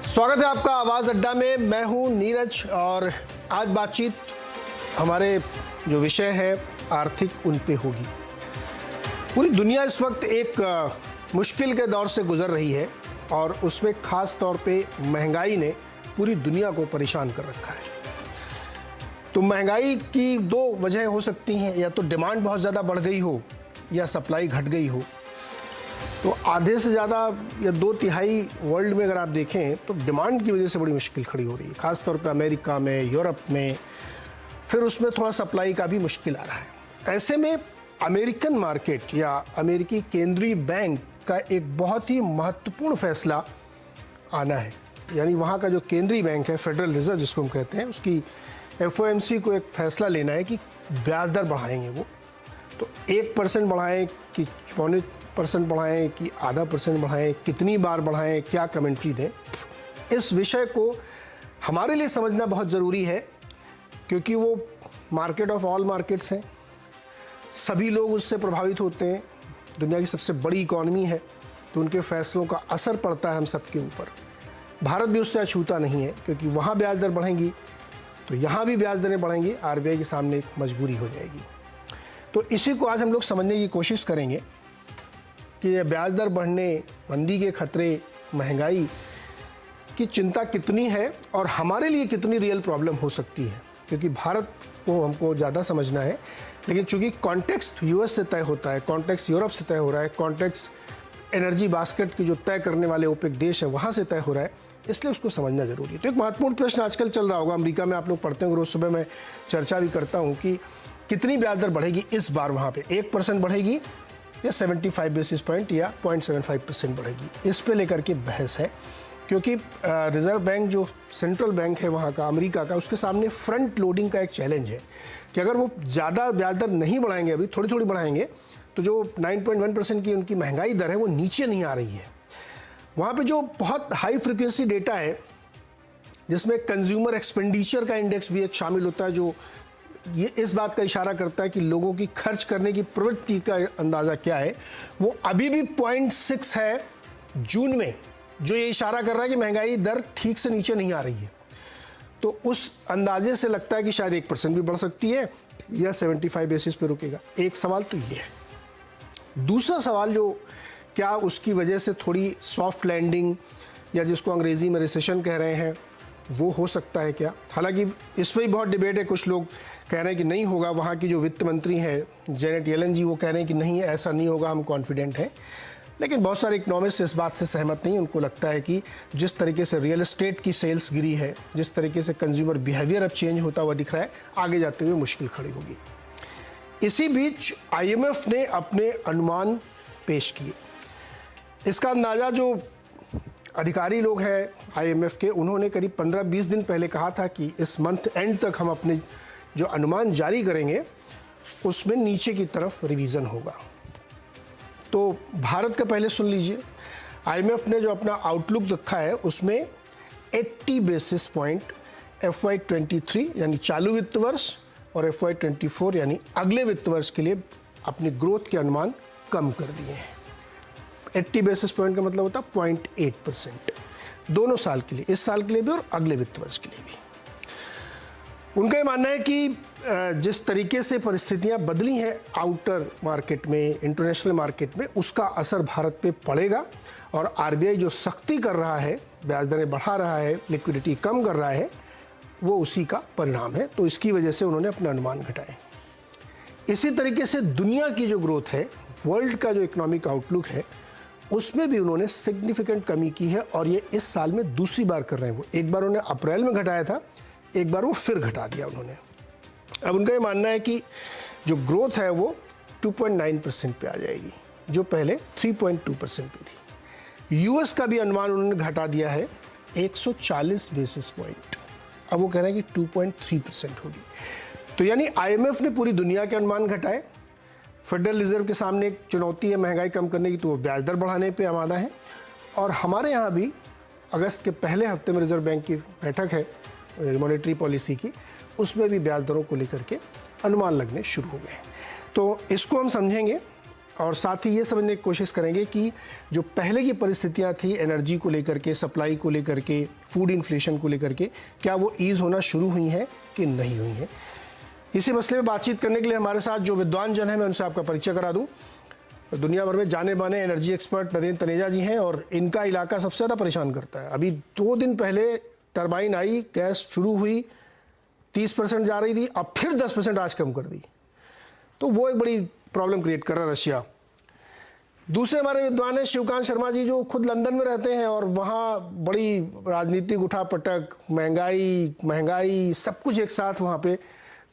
स्वागत है आपका आवाज़ अड्डा में। मैं हूं नीरज और आज बातचीत हमारे जो विषय है आर्थिक उन पे होगी। पूरी दुनिया इस वक्त एक मुश्किल के दौर से गुजर रही है और उसमें ख़ास तौर पे महंगाई ने पूरी दुनिया को परेशान कर रखा है। तो महंगाई की दो वजह हो सकती हैं, या तो डिमांड बहुत ज़्यादा बढ़ गई हो या सप्लाई घट गई हो। तो आधे से ज़्यादा या 2/3 वर्ल्ड में अगर आप देखें तो डिमांड की वजह से बड़ी मुश्किल खड़ी हो रही है, ख़ास तौर पे अमेरिका में, यूरोप में, फिर उसमें थोड़ा सप्लाई का भी मुश्किल आ रहा है। ऐसे में अमेरिकन मार्केट या अमेरिकी केंद्रीय बैंक का एक बहुत ही महत्वपूर्ण फैसला आना है। यानी वहाँ का जो केंद्रीय बैंक है, फेडरल रिजर्व जिसको हम कहते हैं, उसकी FOMC को एक फ़ैसला लेना है कि ब्याज दर बढ़ाएंगे वो तो 1% बढ़ाएं कि 0.25% बढ़ाएं कि आधा % बढ़ाएं, कितनी बार बढ़ाएं, क्या कमेंट्री दें। इस विषय को हमारे लिए समझना बहुत ज़रूरी है क्योंकि वो मार्केट ऑफ ऑल मार्केट्स हैं, सभी लोग उससे प्रभावित होते हैं। दुनिया की सबसे बड़ी इकॉनमी है तो उनके फैसलों का असर पड़ता है हम सबके ऊपर। भारत भी उससे अछूता नहीं है क्योंकि वहाँ ब्याज दर बढ़ेंगी तो यहाँ भी ब्याज दरें बढ़ेंगी, RBI के सामने एक मजबूरी हो जाएगी। तो इसी को आज हम लोग समझने की कोशिश करेंगे कि ये ब्याज दर बढ़ने, मंदी के खतरे, महंगाई की चिंता कितनी है और हमारे लिए कितनी रियल प्रॉब्लम हो सकती है। क्योंकि भारत को हमको ज़्यादा समझना है, लेकिन चूंकि कॉन्टेक्स्ट US से तय होता है, कॉन्टेक्स्ट यूरोप से तय हो रहा है, कॉन्टेक्स्ट एनर्जी बास्केट की जो तय करने वाले OPEC देश है वहाँ से तय हो रहा है, इसलिए उसको समझना जरूरी है। तो एक महत्वपूर्ण प्रश्न आजकल चल रहा होगा, अमेरिका में आप लोग पढ़ते होंगे, रोज सुबह मैं चर्चा भी करता हूँ कि कितनी ब्याज दर बढ़ेगी इस बार वहाँ पे, 1% बढ़ेगी या 75 बेसिस पॉइंट या 0.75% बढ़ेगी। इस पे लेकर के बहस है क्योंकि रिजर्व बैंक जो सेंट्रल बैंक है वहाँ का, अमेरिका का, उसके सामने फ्रंट लोडिंग का एक चैलेंज है कि अगर वो ज़्यादा ब्याज दर नहीं बढ़ाएंगे, अभी थोड़ी थोड़ी बढ़ाएंगे, तो जो 9.1% की उनकी महंगाई दर है वो नीचे नहीं आ रही है। वहाँ पे जो बहुत हाई फ्रिक्वेंसी डेटा है जिसमें कंज्यूमर एक्सपेंडिचर का इंडेक्स भी एक शामिल होता है, जो ये इस बात का इशारा करता है कि लोगों की खर्च करने की प्रवृत्ति का अंदाज़ा क्या है, वो अभी भी 0.6 है जून में, जो ये इशारा कर रहा है कि महंगाई दर ठीक से नीचे नहीं आ रही है। तो उस अंदाजे से लगता है कि शायद 1% भी बढ़ सकती है या 75 बेसिस पे रुकेगा। एक सवाल तो ये है। दूसरा सवाल जो क्या उसकी वजह से थोड़ी सॉफ्ट लैंडिंग या जिसको अंग्रेज़ी में रिसेशन कह रहे हैं वो हो सकता है क्या? हालांकि इस पर भी बहुत डिबेट है। कुछ लोग कह रहे हैं कि नहीं होगा, वहाँ की जो वित्त मंत्री हैं जेनेट येलन जी, वो कह रहे हैं कि नहीं ऐसा नहीं होगा, हम कॉन्फिडेंट हैं। लेकिन बहुत सारे इकोनॉमिस्ट इस बात से सहमत नहीं। उनको लगता है कि जिस तरीके से रियल एस्टेट की सेल्स गिरी है, जिस तरीके से कंज्यूमर बिहेवियर अब चेंज होता हुआ दिख रहा है, आगे जाते हुए मुश्किल खड़ी होगी। इसी बीच IMF ने अपने अनुमान पेश किए। इसका अंदाज़ा जो अधिकारी लोग हैं IMF के, उन्होंने करीब 15-20 दिन पहले कहा था कि इस मंथ एंड तक हम अपने जो अनुमान जारी करेंगे उसमें नीचे की तरफ रिवीजन होगा। तो भारत का पहले सुन लीजिए। IMF ने जो अपना आउटलुक रखा है उसमें 80 बेसिस पॉइंट FY23 यानी चालू वित्त वर्ष और FY24 यानी अगले वित्त वर्ष के लिए अपनी ग्रोथ के अनुमान कम कर दिए हैं। 80 बेसिस पॉइंट का मतलब होता है 0.8%, दोनों साल के लिए, इस साल के लिए भी और अगले वित्त वर्ष के लिए भी। उनका ये मानना है कि जिस तरीके से परिस्थितियां बदली हैं आउटर मार्केट में, इंटरनेशनल मार्केट में, उसका असर भारत पे पड़ेगा और RBI जो सख्ती कर रहा है, ब्याज दरें बढ़ा रहा है, लिक्विडिटी कम कर रहा है, वो उसी का परिणाम है। तो इसकी वजह से उन्होंने अपने अनुमान घटाए। इसी तरीके से दुनिया की जो ग्रोथ है, वर्ल्ड का जो इकोनॉमिक आउटलुक है, उसमें भी उन्होंने सिग्निफिकेंट कमी की है और ये इस साल में दूसरी बार कर रहे हैं। वो एक बार उन्होंने अप्रैल में घटाया था, एक बार वो फिर घटा दिया उन्होंने। अब उनका ये मानना है कि जो ग्रोथ है वो 2.9% पे आ जाएगी, जो पहले 3.2% पे थी। US का भी अनुमान उन्होंने घटा दिया है 140 बेसिस पॉइंट। अब वो कह रहे हैं कि 2.3% होगी। तो यानी IMF ने पूरी दुनिया के अनुमान घटाए। फेडरल रिजर्व के सामने एक चुनौती है महंगाई कम करने की, तो वो ब्याज दर बढ़ाने पे आमादा है। और हमारे यहाँ भी अगस्त के पहले हफ्ते में रिजर्व बैंक की बैठक है मॉनेटरी पॉलिसी की, उसमें भी ब्याज दरों को लेकर के अनुमान लगने शुरू हो गए। तो इसको हम समझेंगे और साथ ही ये समझने की कोशिश करेंगे कि जो पहले की परिस्थितियां थी एनर्जी को लेकर के, सप्लाई को लेकर के, फूड इन्फ्लेशन को लेकर के, क्या वो ईज़ होना शुरू हुई हैं कि नहीं हुई हैं। इसी मसले में बातचीत करने के लिए हमारे साथ जो विद्वान जन हैं, मैं उनसे आपका परिचय करा दूं। दुनिया भर में जाने माने एनर्जी एक्सपर्ट नदेन तनेजा जी हैं और इनका इलाका सबसे ज़्यादा परेशान करता है। अभी 2 दिन पहले टरबाइन आई, गैस शुरू हुई, 30% जा रही थी, अब फिर 10% आज कम कर दी, तो वो एक बड़ी प्रॉब्लम क्रिएट कर रहा है रशिया। दूसरे हमारे विद्वान हैं शिवकांत शर्मा जी, जो खुद लंदन में रहते हैं और वहाँ बड़ी राजनीतिक उठापटक, महंगाई सब कुछ एक साथ वहाँ पे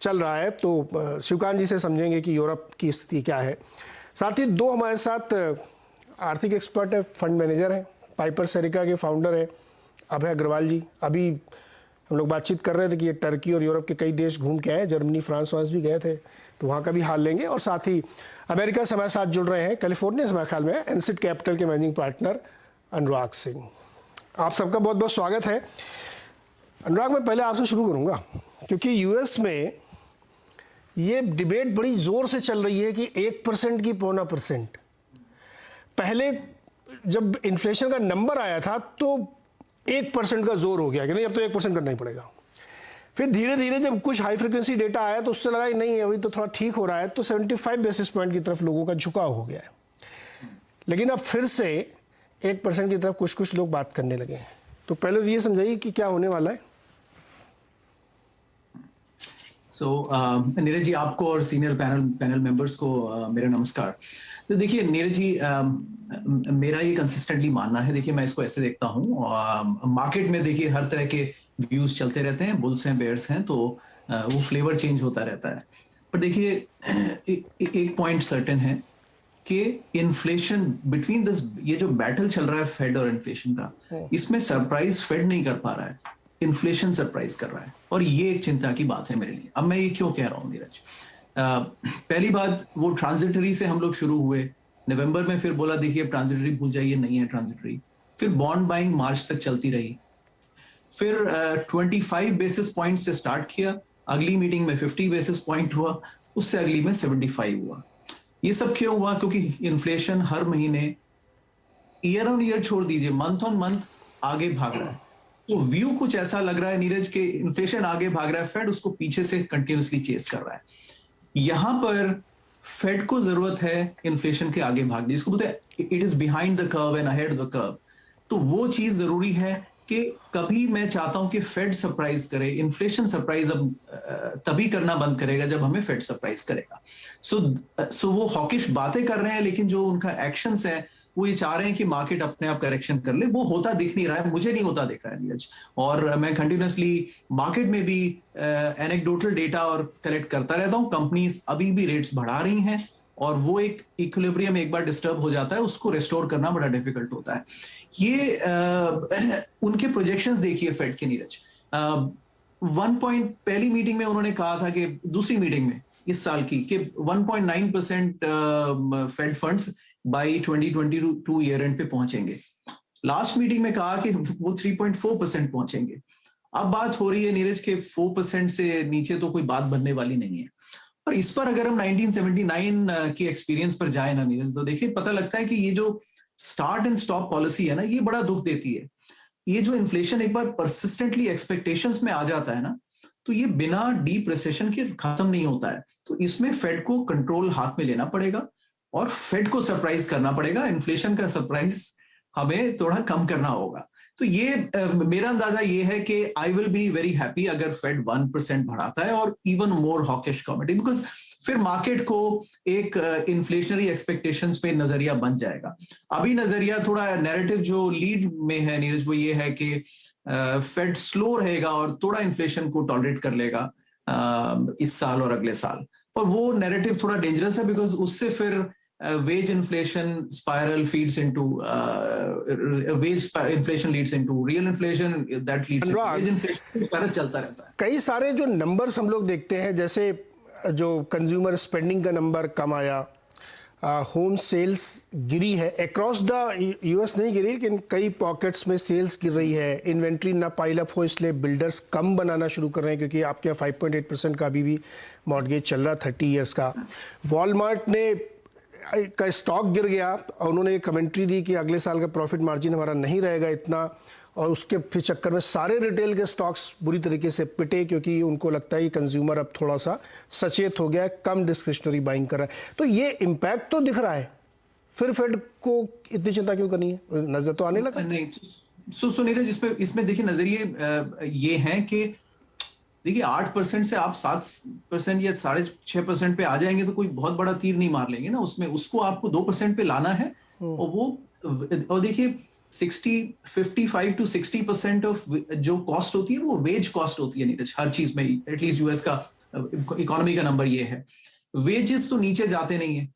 चल रहा है। तो शिवकांत जी से समझेंगे कि यूरोप की स्थिति क्या है। साथ ही 2 हमारे साथ आर्थिक एक्सपर्ट है, फंड मैनेजर हैं, पाइपर सेरिका के फाउंडर हैं अभय अग्रवाल जी। अभी हम लोग बातचीत कर रहे थे कि ये टर्की और यूरोप के कई देश घूम के आए, जर्मनी, फ्रांस भी गए थे, तो वहाँ का भी हाल लेंगे। और साथ ही अमेरिका से हमारे साथ जुड़ रहे हैं, कैलिफोर्निया से हमारे ख्याल में एनसिट कैपिटल के मैनेजिंग पार्टनर अनुराग सिंह। आप सबका बहुत बहुत स्वागत है। अनुराग, मैं पहले आपसे शुरू करूँगा क्योंकि यूएस में ये डिबेट बड़ी ज़ोर से चल रही है कि 1% की 0.25%। पहले जब इन्फ्लेशन का नंबर आया था तो 1% का जोर हो गया कि नहीं, अब तो 1% करना ही पड़ेगा। फिर धीरे धीरे जब कुछ हाई फ्रिक्वेंसी डेटा आया तो उससे लगा नहीं, अभी तो थोड़ा ठीक हो रहा है, तो 75 बेसिस पॉइंट की तरफ लोगों का झुकाव हो गया है। लेकिन अब फिर से 1% की तरफ कुछ लोग बात करने लगे हैं। तो पहले ये समझाइए कि क्या होने वाला है। नीरज जी, आपको और सीनियर पैनल मेंबर्स को मेरा नमस्कार। तो देखिए नीरज जी, मेरा ये कंसिस्टेंटली मानना है, देखिए मैं इसको ऐसे देखता हूँ, मार्केट में देखिए हर तरह के व्यूज चलते रहते हैं, बुल्स हैं, बेयर्स हैं, तो वो फ्लेवर चेंज होता रहता है। पर देखिए एक पॉइंट सर्टेन है कि इन्फ्लेशन बिटवीन दिस, ये जो बैटल चल रहा है फेड और इन्फ्लेशन का, इसमें सरप्राइज फेड नहीं कर पा रहा है, इन्फ्लेशन सरप्राइज कर रहा है, और ये एक चिंता की बात है मेरे लिए। अब मैं ये क्यों कह रहा हूँ नीरज, पहली बात, वो ट्रांजिटरी से हम लोग शुरू हुए नवंबर में, फिर बोला देखिए ट्रांजिटरी भूल जाइए, नहीं है ट्रांजिटरी। फिर बॉन्ड बाइंग मार्च तक चलती रही, फिर 25 बेसिस पॉइंट से स्टार्ट किया, अगली मीटिंग में 50 बेसिस पॉइंट हुआ, उससे अगली में 75 हुआ। ये सब क्यों हुआ? क्योंकि इन्फ्लेशन हर महीने, ईयर ऑन ईयर छोड़ दीजिए, मंथ ऑन मंथ आगे भाग रहा है। तो व्यू कुछ ऐसा लग रहा है नीरज के इन्फ्लेशन आगे भाग रहा है, फेड उसको पीछे से कंटिन्यूसली चेस कर रहा है। यहां पर फेड को जरूरत है इन्फ्लेशन के आगे भागने, इसको बोलते हैं it is behind the curve and ahead the curve. तो वो चीज जरूरी है कि कभी मैं चाहता हूं कि फेड सरप्राइज करे, इन्फ्लेशन सरप्राइज अब तभी करना बंद करेगा जब हमें फेड सरप्राइज करेगा। सो वो हॉकिश बातें कर रहे हैं, लेकिन जो उनका एक्शंस है वो ये चाह रहे हैं कि मार्केट अपने आप करेक्शन कर ले। वो होता दिख नहीं रहा है, मुझे नहीं होता दिख रहा है नीरज, और मैं कंटिन्यूसली मार्केट में भी एनेक्डोटल डेटा और कलेक्ट करता रहता हूं। कंपनीज अभी भी रेट्स बढ़ा रही हैं, और वो एक इक्विलिब्रियम एक बार डिस्टर्ब हो जाता है, उसको रेस्टोर करना बड़ा डिफिकल्ट होता है। ये उनके प्रोजेक्शंस देखिए फेड के नीरज, 1 पहली मीटिंग में उन्होंने कहा था कि, दूसरी मीटिंग में इस साल की, कि 1.9% Fed funds by 2022 year end पे पहुंचेंगे। लास्ट मीटिंग में कहा कि वो 3.4% पहुंचेंगे। अब बात हो रही है नीरज के 4% से नीचे तो कोई बात बनने वाली नहीं है। और इस पर अगर हम 1979 की एक्सपीरियंस पर जाए ना नीरज, तो देखिए पता लगता है कि ये जो स्टार्ट एंड स्टॉप पॉलिसी है ना, ये बड़ा दुख देती है। ये जो इन्फ्लेशन एक बार परसिस्टेंटली एक्सपेक्टेशंस में आ जाता है ना, तो ये बिना डीप रिसेशन के खत्म नहीं होता है। तो इसमें फेड को कंट्रोल हाथ में लेना पड़ेगा और फेड को सरप्राइज करना पड़ेगा। इन्फ्लेशन का सरप्राइज हमें थोड़ा कम करना होगा। तो ये मेरा अंदाजा ये है कि I will be very happy अगर फेड 1% बढ़ाता है और even more hawkish comedy, because फिर मार्केट को एक इन्फ्लेशनरी एक्सपेक्टेशंस पे नजरिया बन जाएगा। अभी नजरिया थोड़ा नैरेटिव जो लीड में है नीरज, वो ये है कि फेड स्लो रहेगा और थोड़ा इन्फ्लेशन को टॉलरेट कर लेगा इस साल और अगले साल। और वो नैरेटिव थोड़ा डेंजरस है, बिकॉज उससे फिर wage inflation spiral feeds into wage inflation leads into real inflation, that leads into wage inflation, सारा चलता रहता है। कई सारे जो नंबर्स हम लोग देखते हैं, जैसे जो कंज्यूमर स्पेंडिंग का नंबर कम आया, होम सेल्स गिरी है, अक्रॉस द यूएस नहीं गिरी, लेकिन कई पॉकेट्स में सेल्स गिर रही है, इन्वेंट्री ना पाइल अप हो इसलिए बिल्डर्स कम बनाना शुरू कर रहे हैं, क्योंकि आपके यहाँ 5.8% का अभी भी मॉर्गेज चल रहा 30 ईयर्स का। वॉलमार्ट ने का स्टॉक गिर गया और उन्होंने एक कमेंट्री दी कि अगले साल का प्रॉफिट मार्जिन हमारा नहीं रहेगा इतना, और उसके फिर चक्कर में सारे रिटेल के स्टॉक्स बुरी तरीके से पिटे, क्योंकि उनको लगता है कि कंज्यूमर अब थोड़ा सा सचेत हो गया है, कम डिस्क्रिशनरी बाइंग कर रहा है। तो ये इम्पैक्ट तो दिख रहा है, फिर फेड को इतनी चिंता क्यों करनी है? नजर तो आने लगा। नहीं, सो नीरज, इसमें देखिए नजरिए ये हैं कि देखिए 8% से आप 7% या 6.5% पे आ जाएंगे तो कोई बहुत बड़ा तीर नहीं मार लेंगे ना उसमें, उसको आपको 2% पे लाना है। और देखिए 55 to 60% ऑफ जो कॉस्ट होती है वो वेज कॉस्ट होती है नीरज, हर चीज में, एटलीस्ट यूएस का इकोनॉमी का नंबर ये है। वेजेस तो नीचे जाते नहीं है,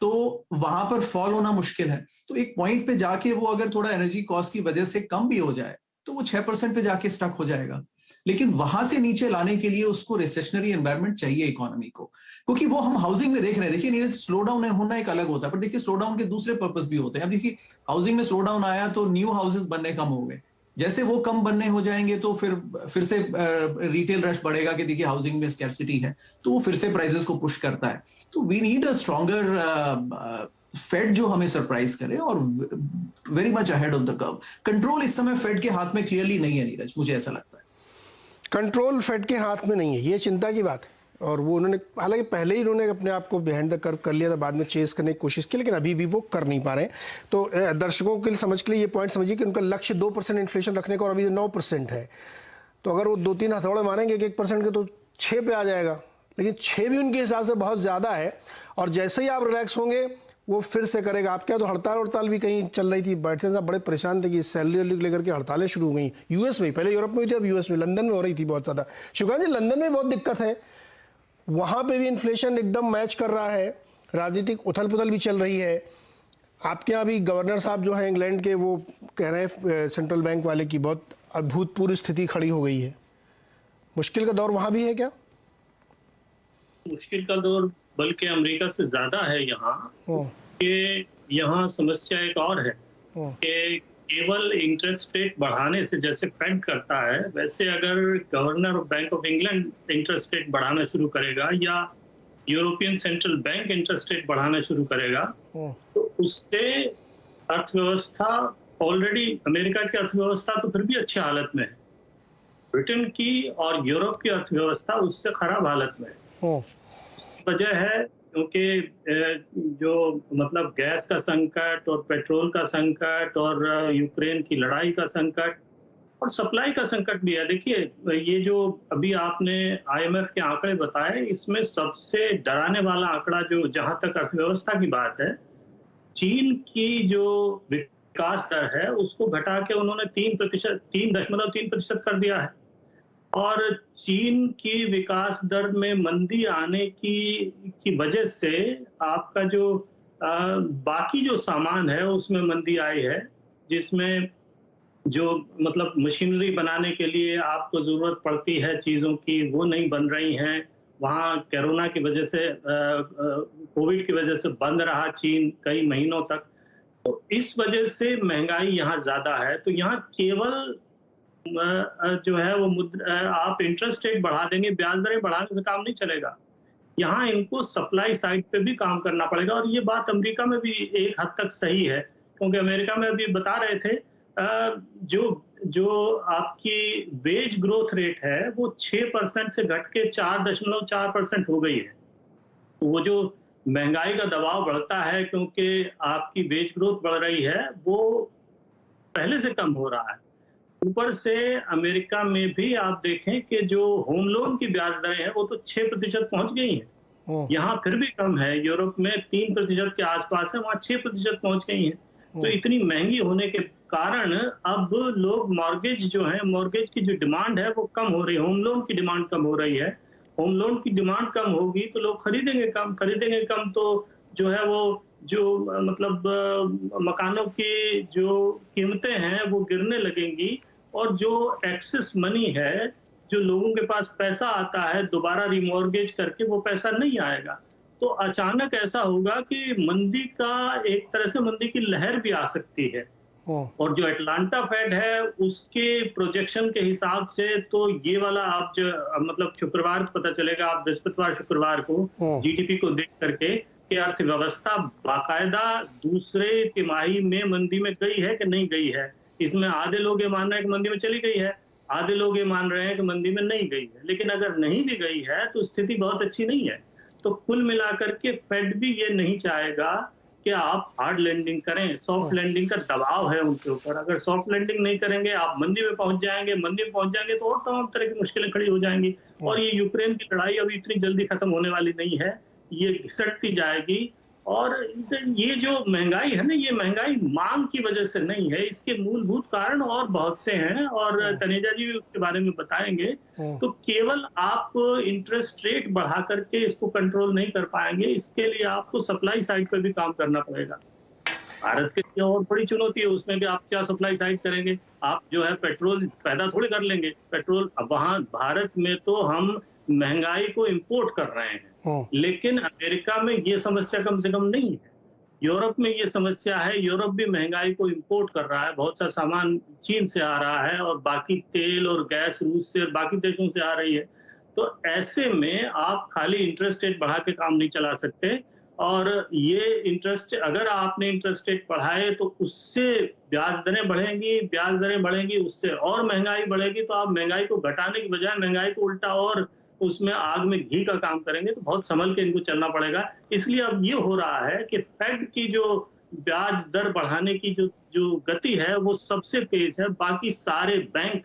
तो वहां पर फॉल होना मुश्किल है। तो एक पॉइंट पे जाके वो अगर थोड़ा एनर्जी कॉस्ट की वजह से कम भी हो जाए तो वो 6% पे जाके स्टक हो जाएगा। लेकिन वहां से नीचे लाने के लिए उसको रिसेशनरी एनवायरनमेंट चाहिए इकोनॉमी को, क्योंकि वो हम हाउसिंग में देख रहे हैं। देखिए नीरज, स्लो डाउन होना एक अलग होता है, पर देखिए स्लो डाउन के दूसरे पर्पस भी होते हैं। अब देखिए हाउसिंग में स्लो डाउन आया तो न्यू हाउसेस बनने कम हो गए, जैसे वो कम बनने हो जाएंगे तो फिर से रिटेल रश बढ़ेगा कि देखिए हाउसिंग में स्कैर्सिटी है, तो वो फिर से प्राइसेस को पुश करता है। तो we need a stronger Fed जो हमें सरप्राइज करे और very much ahead of the curve. Control इस समय फेड के हाथ में क्लियरली नहीं है नीरज, मुझे ऐसा लगता है। कंट्रोल फेड के हाथ में नहीं है, ये चिंता की बात है। और वो उन्होंने, हालांकि पहले ही उन्होंने अपने आप को बिहाइंड द कर्व कर लिया था, बाद में चेस करने की कोशिश की, लेकिन अभी भी वो कर नहीं पा रहे हैं। तो दर्शकों के लिए समझ के लिए ये पॉइंट समझिए कि उनका लक्ष्य 2% इन्फ्लेशन रखने का और अभी 9% है। तो अगर वो 2-3 हथौड़े मारेंगे 1% के तो 6 पे आ जाएगा, लेकिन 6 भी उनके हिसाब से बहुत ज़्यादा है। और जैसे ही आप रिलैक्स होंगे वो फिर से करेगा। आपके यहाँ तो हड़ताल भी कहीं चल रही थी, बैठे साहब बड़े परेशान थे कि सैलरी लेकर के हड़तालें शुरू हो गई यूएस में, पहले यूरोप में हुई थी, अब यूएस में, लंदन में हो रही थी बहुत ज़्यादा। शिवकांत जी, लंदन में बहुत दिक्कत है, वहाँ पे भी इन्फ्लेशन एकदम मैच कर रहा है, राजनीतिक उथल पुथल भी चल रही है। आपके यहाँ भी गवर्नर साहब जो हैं इंग्लैंड के, वो कह रहे हैं सेंट्रल बैंक वाले की बहुत अभूतपूर्व स्थिति खड़ी हो गई है। मुश्किल का दौर वहाँ भी है क्या? मुश्किल का दौर बल्कि अमेरिका से ज्यादा है यहाँ, कि यहाँ समस्या एक और है कि केवल इंटरेस्ट रेट बढ़ाने से, जैसे फेड करता है, वैसे अगर governor of bank of England interest rate बढ़ाना शुरू करेगा या European central bank interest rate बढ़ाना शुरू करेगा तो उससे अर्थव्यवस्था, ऑलरेडी अमेरिका की अर्थव्यवस्था तो फिर भी अच्छी हालत में है, ब्रिटेन की और यूरोप की अर्थव्यवस्था उससे खराब हालत में है। वजह है क्योंकि जो मतलब गैस का संकट और पेट्रोल का संकट और यूक्रेन की लड़ाई का संकट और सप्लाई का संकट भी है। देखिए ये जो अभी आपने आईएमएफ के आंकड़े बताए, इसमें सबसे डराने वाला आंकड़ा जो, जहां तक अर्थव्यवस्था की बात है, चीन की जो विकास दर है उसको घटा के उन्होंने 3.3% कर दिया है। और चीन की विकास दर में मंदी आने की वजह से आपका जो बाकी जो सामान है उसमें मंदी आई है, जिसमें जो मतलब मशीनरी बनाने के लिए आपको जरूरत पड़ती है चीजों की, वो नहीं बन रही हैं। वहाँ कोरोना की वजह से, कोविड की वजह से बंद रहा चीन कई महीनों तक, तो इस वजह से महंगाई यहाँ ज्यादा है। तो यहाँ केवल जो है वो आप इंटरेस्ट रेट बढ़ा देंगे, ब्याज दरें बढ़ाने से काम नहीं चलेगा। यहाँ इनको सप्लाई साइड पे भी काम करना पड़ेगा। और ये बात अमेरिका में भी एक हद तक सही है, क्योंकि अमेरिका में अभी बता रहे थे जो आपकी वेज ग्रोथ रेट है वो 6% से घट के 4.4% हो गई है। वो जो महंगाई का दबाव बढ़ता है क्योंकि आपकी वेज ग्रोथ बढ़ रही है, वो पहले से कम हो रहा है। ऊपर से अमेरिका में भी आप देखें कि जो होम लोन की ब्याज दरें हैं वो तो 6% पहुंच गई हैं। यहाँ फिर भी कम है, यूरोप में 3% के आसपास है, वहाँ 6% पहुंच गई हैं। तो इतनी महंगी होने के कारण अब लोग मॉर्गेज जो है, मॉर्गेज की जो डिमांड है वो कम हो रही है, होम लोन की डिमांड कम हो रही है। होम लोन की डिमांड कम होगी तो लोग खरीदेंगे कम, तो जो है वो जो मतलब मकानों की जो कीमतें हैं वो गिरने लगेंगी, और जो एक्सेस मनी है, जो लोगों के पास पैसा आता है दोबारा रिमॉर्गेज करके, वो पैसा नहीं आएगा। तो अचानक ऐसा होगा कि मंदी का, एक तरह से मंदी की लहर भी आ सकती है। और जो अटलांटा फेड है उसके प्रोजेक्शन के हिसाब से तो ये वाला आप जो मतलब शुक्रवार पता चलेगा, आप बृहस्पतिवार शुक्रवार को जीडीपी को देख करके, कि अर्थव्यवस्था बाकायदा दूसरे तिमाही में मंदी में गई है कि नहीं गई है। इसमें आधे लोग ये मान रहे हैं कि मंदी में चली गई है, आधे लोग ये मान रहे हैं कि मंदी में नहीं गई है। लेकिन अगर नहीं भी गई है तो स्थिति बहुत अच्छी नहीं है। तो कुल मिलाकर के फेड भी ये नहीं चाहेगा कि आप हार्ड लैंडिंग करें, सॉफ्ट लैंडिंग का दबाव है उनके ऊपर। अगर सॉफ्ट लैंडिंग नहीं करेंगे, आप मंदी में पहुंच जाएंगे, मंदी में पहुंच जाएंगे तो और तमाम तरह की मुश्किलें खड़ी हो जाएंगी। और ये यूक्रेन की लड़ाई अभी इतनी जल्दी खत्म होने वाली नहीं है, ये घिसटती जाएगी। और ये जो महंगाई है ना, ये महंगाई मांग की वजह से नहीं है, इसके मूलभूत कारण और बहुत से हैं और तनेजा जी भी उसके बारे में बताएंगे। तो केवल आप इंटरेस्ट रेट बढ़ा करके इसको कंट्रोल नहीं कर पाएंगे, इसके लिए आपको सप्लाई साइड पर भी काम करना पड़ेगा। भारत के लिए और बड़ी चुनौती है, उसमें भी आप क्या सप्लाई साइड करेंगे? आप जो है पेट्रोल पैदा थोड़ी कर लेंगे। पेट्रोल अब वहां भारत में तो हम महंगाई को इंपोर्ट कर रहे हैं, लेकिन अमेरिका में ये समस्या कम से कम नहीं है। यूरोप में ये समस्या है, यूरोप भी महंगाई को इंपोर्ट कर रहा है, बहुत सा सामान चीन से आ रहा है और बाकी तेल और गैस रूस से और बाकी देशों से आ रही है। तो ऐसे में आप खाली इंटरेस्ट रेट बढ़ा के काम नहीं चला सकते। और ये इंटरेस्ट, अगर आपने इंटरेस्ट रेट बढ़ाए तो उससे ब्याज दरें बढ़ेंगी, ब्याज दरें बढ़ेंगी उससे और महंगाई बढ़ेगी। तो आप महंगाई को घटाने की बजाय महंगाई को उल्टा और उसमें आग में घी का काम करेंगे। तो बहुत संभल के इनको चलना पड़ेगा। इसलिए अब ये हो रहा है कि फेड की जो ब्याज दर बढ़ाने की जो गति है वो सबसे तेज है। बाकी सारे बैंक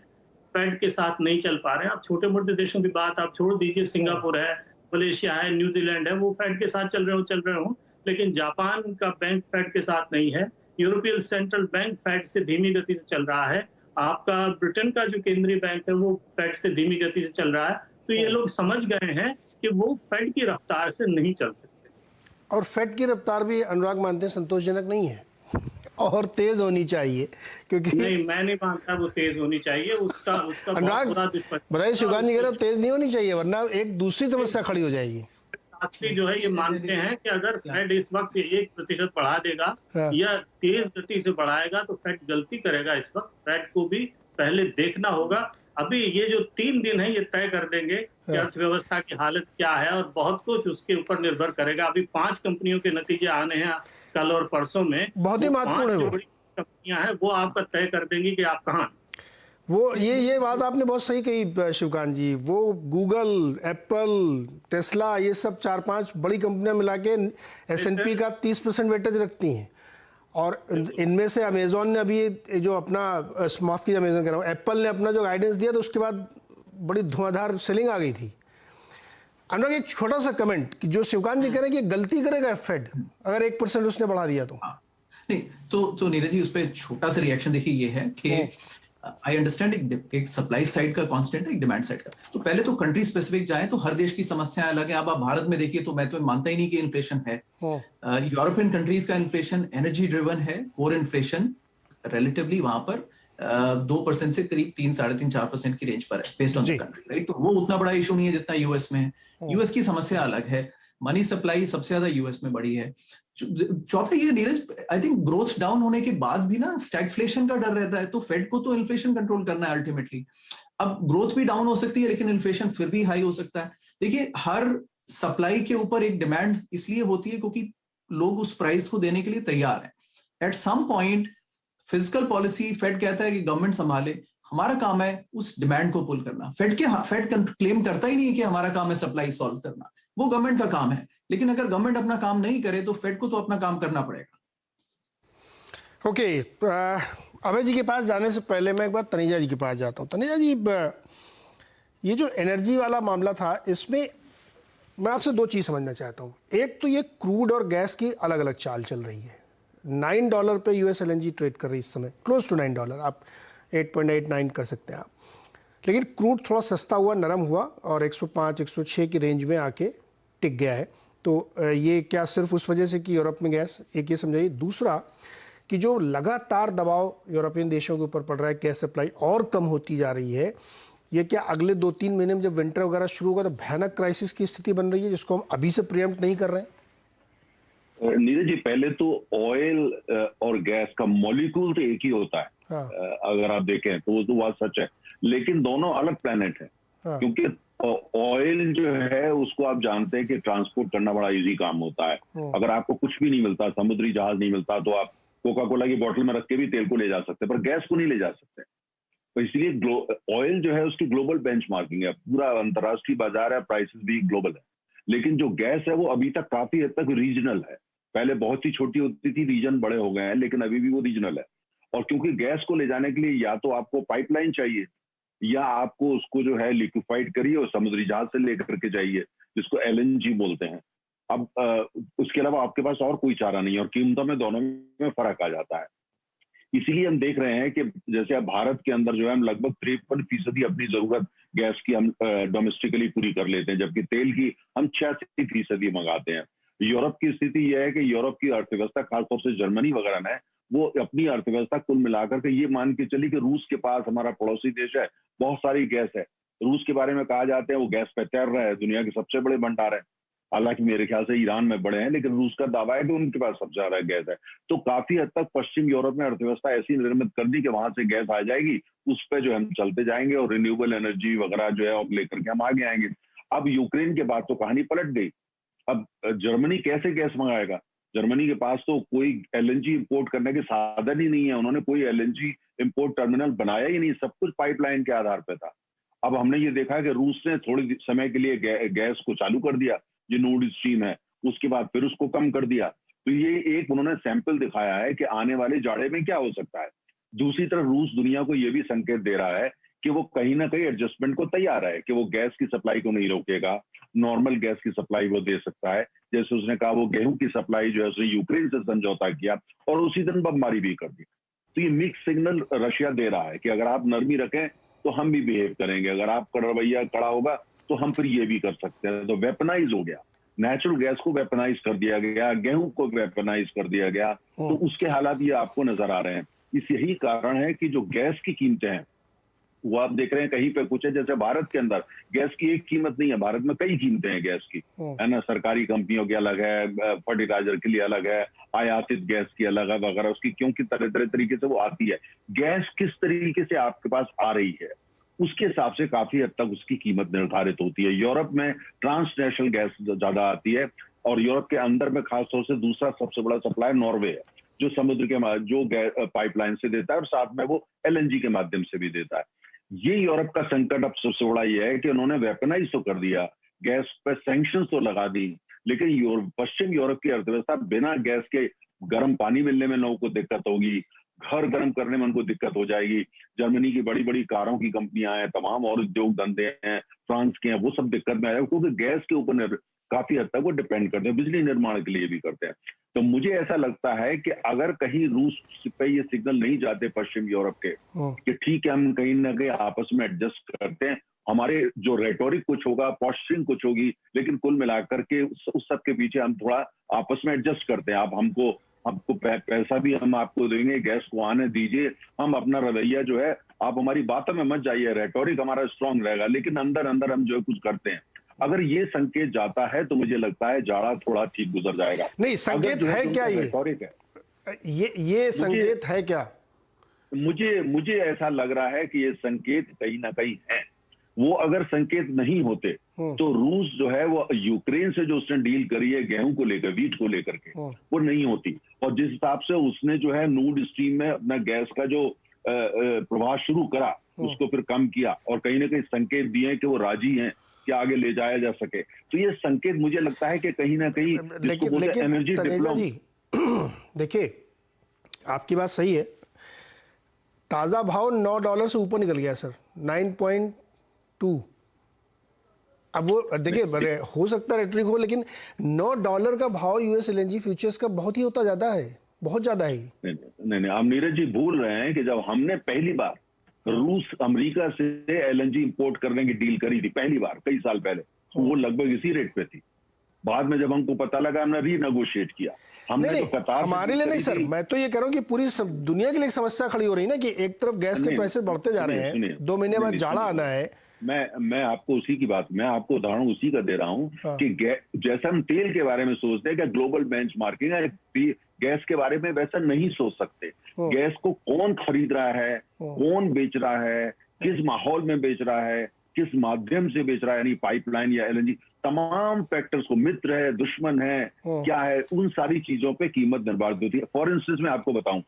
फेड के साथ नहीं चल पा रहे हैं। आप छोटे मोटे देशों की बात आप छोड़ दीजिए, सिंगापुर है, मलेशिया है, न्यूजीलैंड है, वो फेड के साथ चल रहे हो, लेकिन जापान का बैंक फेड के साथ नहीं है। यूरोपियन सेंट्रल बैंक फेड से धीमी गति से चल रहा है। आपका ब्रिटेन का जो केंद्रीय बैंक है वो फेड से धीमी गति से चल रहा है। तो ये लोग समझ गए हैं कि वो फेड की रफ्तार से नहीं चल सकते। और फेड की रफ्तार भी अनुराग मानते हैं संतोषजनक नहीं है और तेज होनी चाहिए, क्योंकि नहीं, मैं नहीं मानता वो तेज होनी चाहिए। उसका अनुराग बताइए, शिवकांत जी कह रहे हो तेज नहीं होनी चाहिए वरना एक दूसरी समस्या खड़ी हो जाएगी। शास्त्री जो है ये मानते हैं कि अगर फेड इस वक्त 1% बढ़ा देगा या तेज गति से बढ़ाएगा तो फेड गलती करेगा। इस वक्त फेड को भी पहले देखना होगा। अभी ये जो 3 दिन है ये तय कर देंगे कि अर्थव्यवस्था की हालत क्या है और बहुत कुछ उसके ऊपर निर्भर करेगा। अभी 5 कंपनियों के नतीजे आने हैं कल और परसों में। बहुत ही महत्वपूर्ण है। जो बड़ी कंपनियां हैं वो आपका तय कर देंगी कि आप कहाँ। वो ये बात आपने बहुत सही कही शिवकांत जी। वो गूगल, एप्पल, टेस्ला, ये सब 4-5 बड़ी कंपनियां मिला के S&P का 30% वेटेज रखती हैं। और इनमें से अमेजोन ने अभी जो अपना, माफ कीजिए अमेजोन कह रहा हूँ, एप्पल ने अपना जो गाइडेंस दिया तो उसके बाद बड़ी धुआंधार सेलिंग आ गई थी। अनुराग एक छोटा सा कमेंट कि जो शिवकांत जी कह रहे हैं कि गलती करेगा फेड अगर 1% उसने बढ़ा दिया तो। नहीं तो नीरज जी उस पर छोटा सा रिएक्शन देखिए ये है कि आई अंडरस्टैंड एक सप्लाई साइड का कांस्टेंट है, एक डिमांड साइड का। तो पहले तो कंट्री स्पेसिफिक जाए तो हर देश की समस्या अलग है। अब आप भारत में देखिए तो मैं तो मानता ही नहीं कि इन्फ्लेशन है। यूरोपियन कंट्रीज का इन्फ्लेशन एनर्जी ड्रिवन है, कोर इन्फ्लेशन रिलेटिवली वहां पर 2% से करीब 3-3.5-4% की रेंज पर है based on the country, right. तो वो उतना बड़ा इशू नहीं है जितना यूएस में है। यूएस की समस्या अलग है, मनी सप्लाई सबसे ज्यादा यूएस में बड़ी है। चौथा ये Neeraj, I think growth down होने के बाद भी ना स्टैगफ्लेशन का डर रहता है। तो फेड को तो इन्फ्लेशन कंट्रोल करना है अल्टीमेटली। अब ग्रोथ भी डाउन हो सकती है लेकिन इन्फ्लेशन फिर भी हाई हो सकता है। देखिए हर सप्लाई के ऊपर एक डिमांड इसलिए होती है क्योंकि लोग उस प्राइस को देने के लिए तैयार हैं। At some point physical policy Fed कहता है कि गवर्नमेंट संभाले, हमारा काम है उस डिमांड को पुल करना। फेड क्लेम करता ही नहीं है कि हमारा काम है सप्लाई सॉल्व करना, वो गवर्नमेंट का काम है। लेकिन अगर गवर्नमेंट अपना काम नहीं करे तो फेड को तो अपना काम करना पड़ेगा। ओके, अभय जी के पास जाने से पहले मैं एक बार तनेजा जी के पास जाता हूँ। तनेजा जी, ये जो एनर्जी वाला मामला था इसमें मैं आपसे 2 चीज़ समझना चाहता हूँ। एक तो ये क्रूड और गैस की अलग अलग चाल चल रही है। $9 पे US LNG ट्रेड कर रही है इस समय, क्लोज टू $9, आप 8.89 कर सकते हैं आप। लेकिन क्रूड थोड़ा सस्ता हुआ, नरम हुआ और 105-106 की रेंज में आके टिक गया है। तो ये क्या सिर्फ उस वजह से कि यूरोप में गैस, एक ये समझाइए। दूसरा कि जो लगातार दबाव यूरोपियन देशों के ऊपर पड़ रहा है, गैस सप्लाई और कम होती जा रही है, ये क्या अगले 2-3 महीने में जब विंटर वगैरह शुरू होगा तो भयानक क्राइसिस की स्थिति बन रही है जिसको हम अभी से प्रिएम्प्ट नहीं कर रहे हैं? नीरज जी, पहले तो ऑयल और गैस का मॉलिक्यूल तो एक ही होता है। अगर आप देखें तो वो तो बात सच है, लेकिन दोनों अलग प्लेनेट है। क्योंकि ऑयल जो है उसको आप जानते हैं कि ट्रांसपोर्ट करना बड़ा इजी काम होता है। अगर आपको कुछ भी नहीं मिलता, समुद्री जहाज नहीं मिलता, तो आप कोका कोला की बोतल में रख के भी तेल को ले जा सकते हैं, पर गैस को नहीं ले जा सकते। तो इसलिए ऑयल जो है उसकी ग्लोबल बेंचमार्किंग है, पूरा अंतर्राष्ट्रीय बाजार है, प्राइसेस भी ग्लोबल है। लेकिन जो गैस है वो अभी तक काफी हद तक रीजनल है। पहले बहुत ही छोटी होती थी, रीजन बड़े हो गए हैं, लेकिन अभी भी वो रीजनल है। और क्योंकि गैस को ले जाने के लिए या तो आपको पाइपलाइन चाहिए, या आपको उसको जो है लिक्विफाइड करिए और समुद्री जहाज से लेकर के जाइए, जिसको एलएनजी बोलते हैं। अब उसके अलावा आपके पास और कोई चारा नहीं है, और कीमतों में दोनों में फर्क आ जाता है। इसीलिए हम देख रहे हैं कि जैसे अब भारत के अंदर जो है हम लगभग 53% अपनी जरूरत गैस की हम डोमेस्टिकली पूरी कर लेते हैं, जबकि तेल की हम 86% मंगाते हैं। यूरोप की स्थिति यह है कि यूरोप की अर्थव्यवस्था, खासतौर से जर्मनी वगैरह में, वो अपनी अर्थव्यवस्था कुल मिलाकर के ये मान के चली कि रूस के पास, हमारा पड़ोसी देश है, बहुत सारी गैस है। रूस के बारे में कहा जाता है वो गैस पे तैर रहा है, दुनिया के सबसे बड़े भंडार है। हालांकि मेरे ख्याल से ईरान में बड़े हैं, लेकिन रूस का दावा है कि उनके पास सबसे ज्यादा गैस है। तो काफी हद तक पश्चिम यूरोप में अर्थव्यवस्था ऐसी निर्मित कर दी कि वहां से गैस आ जाएगी, उस पर जो हम चलते जाएंगे और रिन्यूएबल एनर्जी वगैरह जो है लेकर के हम आगे आएंगे। अब यूक्रेन के बाद तो कहानी पलट गई। अब जर्मनी कैसे गैस मंगाएगा? जर्मनी के पास तो कोई एलएनजी इंपोर्ट करने के साधन ही नहीं है, उन्होंने कोई एलएनजी इंपोर्ट टर्मिनल बनाया ही नहीं, सब कुछ पाइपलाइन के आधार पर था। अब हमने ये देखा कि रूस ने थोड़ी समय के लिए गैस को चालू कर दिया, जो नॉर्ड स्ट्रीम है, उसके बाद फिर उसको कम कर दिया। तो ये एक उन्होंने सैंपल दिखाया है कि आने वाले जाड़े में क्या हो सकता है। दूसरी तरफ रूस दुनिया को ये भी संकेत दे रहा है कि वो कहीं ना कहीं एडजस्टमेंट को तैयार है, कि वो गैस की सप्लाई को नहीं रोकेगा, नॉर्मल गैस की सप्लाई वो दे सकता है। जैसे उसने कहा वो गेहूं की सप्लाई जो है उसने यूक्रेन से समझौता किया और उसी दिन बमबारी भी कर दी। तो ये मिक्स सिग्नल रशिया दे रहा है कि अगर आप नरमी रखें तो हम भी बिहेव करेंगे, अगर आपका रवैया कड़ा होगा तो हम फिर ये भी कर सकते हैं। तो वेपनाइज हो गया, नेचुरल गैस को वेपनाइज कर दिया गया, गेहूं को वेपनाइज कर दिया गया। तो उसके हालात ये आपको नजर आ रहे हैं। इस यही कारण है कि जो गैस की कीमतें हैं वो आप देख रहे हैं कहीं पे कुछ है। जैसे भारत के अंदर गैस की एक कीमत नहीं है, भारत में कई कीमतें हैं गैस की, है ना। सरकारी कंपनियों की अलग है, फर्टिलाइजर के लिए अलग है, आयातित गैस की अलग है वगैरह, उसकी क्योंकि तरह तरह तरीके से वो आती है। गैस किस तरीके से आपके पास आ रही है उसके हिसाब से काफी हद तक उसकी कीमत निर्धारित होती है। यूरोप में ट्रांसनेशनल गैस ज्यादा आती है, और यूरोप के अंदर में खासतौर से दूसरा सबसे बड़ा सप्लायर नॉर्वे है, जो समुद्र के जो पाइपलाइन से देता है और साथ में वो एलएनजी के माध्यम से भी देता है। ये यूरोप का संकट अब सबसे बड़ा ये है कि उन्होंने वेपनाइज तो कर दिया, गैस पर सैंक्शंस तो लगा दी, लेकिन पश्चिम यूरोप की अर्थव्यवस्था बिना गैस के गर्म पानी मिलने में लोगों को दिक्कत होगी, घर गर्म करने में उनको दिक्कत हो जाएगी। जर्मनी की बड़ी बड़ी कारों की कंपनियां हैं, तमाम और उद्योग धंधे हैं, फ्रांस के हैं, वो सब दिक्कत में आएगा, क्योंकि गैस के ऊपर काफी हद तक वो डिपेंड करते हैं, बिजली निर्माण के लिए भी करते हैं। तो मुझे ऐसा लगता है कि अगर कहीं रूस पे ये सिग्नल नहीं जाते पश्चिम यूरोप के कि ठीक है हम कहीं ना कहीं आपस में एडजस्ट करते हैं, हमारे जो रेटोरिक कुछ होगा, पोस्चरिंग कुछ होगी, लेकिन कुल मिलाकर के उस सब के पीछे हम थोड़ा आपस में एडजस्ट करते हैं। आप हमको पैसा भी हम आपको देंगे, गैस को आने दीजिए, हम अपना रवैया जो है, आप हमारी बातों में मत जाइए, रेटोरिक हमारा स्ट्रांग रहेगा, लेकिन अंदर अंदर हम जो है कुछ करते हैं। अगर ये संकेत जाता है तो मुझे लगता है जाड़ा थोड़ा ठीक गुजर जाएगा। नहीं, संकेत है क्या ये संकेत है क्या? मुझे ऐसा लग रहा है कि ये संकेत कहीं ना कहीं है। वो अगर संकेत नहीं होते तो रूस जो है वो यूक्रेन से जो उसने डील करी है गेहूं को लेकर, वीट को लेकर के, वो नहीं होती। और जिस हिसाब से उसने जो है नॉर्ड स्ट्रीम में अपना गैस का जो प्रवाह शुरू करा उसको फिर कम किया, और कहीं ना कहीं संकेत दिए कि वो राजी हैं कि आगे ले जाया जा सके। तो ये संकेत मुझे लगता है कि कहीं ना कहीं लेकिन एनर्जी डिप्लोमेसी। देखिए, आपकी बात सही है, ताजा भाव $9 से ऊपर निकल गया सर, 9.2। अब वो देखिए, हो सकता है रेटरिक हो, लेकिन $9 का भाव यूएस एलएनजी फ्यूचर्स का बहुत ही होता ज्यादा है, बहुत ज्यादा है। नहीं, आप नीरज जी भूल रहे हैं कि जब हमने पहली बार रूस अमेरिका से एलएनजी इंपोर्ट करने की डील करी थी पहली बार कई साल पहले, तो वो लगभग इसी रेट पे थी। बाद में जब हमको पता लगा हमने रीनेगोशिएट किया। हमने नहीं, तो कतार हमारे लिए नहीं सर, मैं तो ये कह रहा हूँ कि पूरी दुनिया के लिए समस्या खड़ी हो रही है ना, कि एक तरफ गैस के प्राइसेस बढ़ते जा रहे हैं, 2 महीने बाद जाड़ा आना है। मैं आपको उसी की बात, मैं आपको उदाहरण उसी का दे रहा हूँ कि जैसा हम तेल के बारे में सोचते हैं कि ग्लोबल बेंचमार्किंग है, गैस के बारे में वैसा नहीं सोच सकते। गैस को कौन खरीद रहा है, कौन बेच रहा है, किस माहौल में बेच रहा है, किस माध्यम से बेच रहा है, यानी पाइपलाइन या एलएनजी, तमाम फैक्टर्स को, मित्र है, दुश्मन है, क्या है, उन सारी चीजों पे कीमत निर्धारित होती है। फॉर इंस्टेंस मैं आपको बताऊं,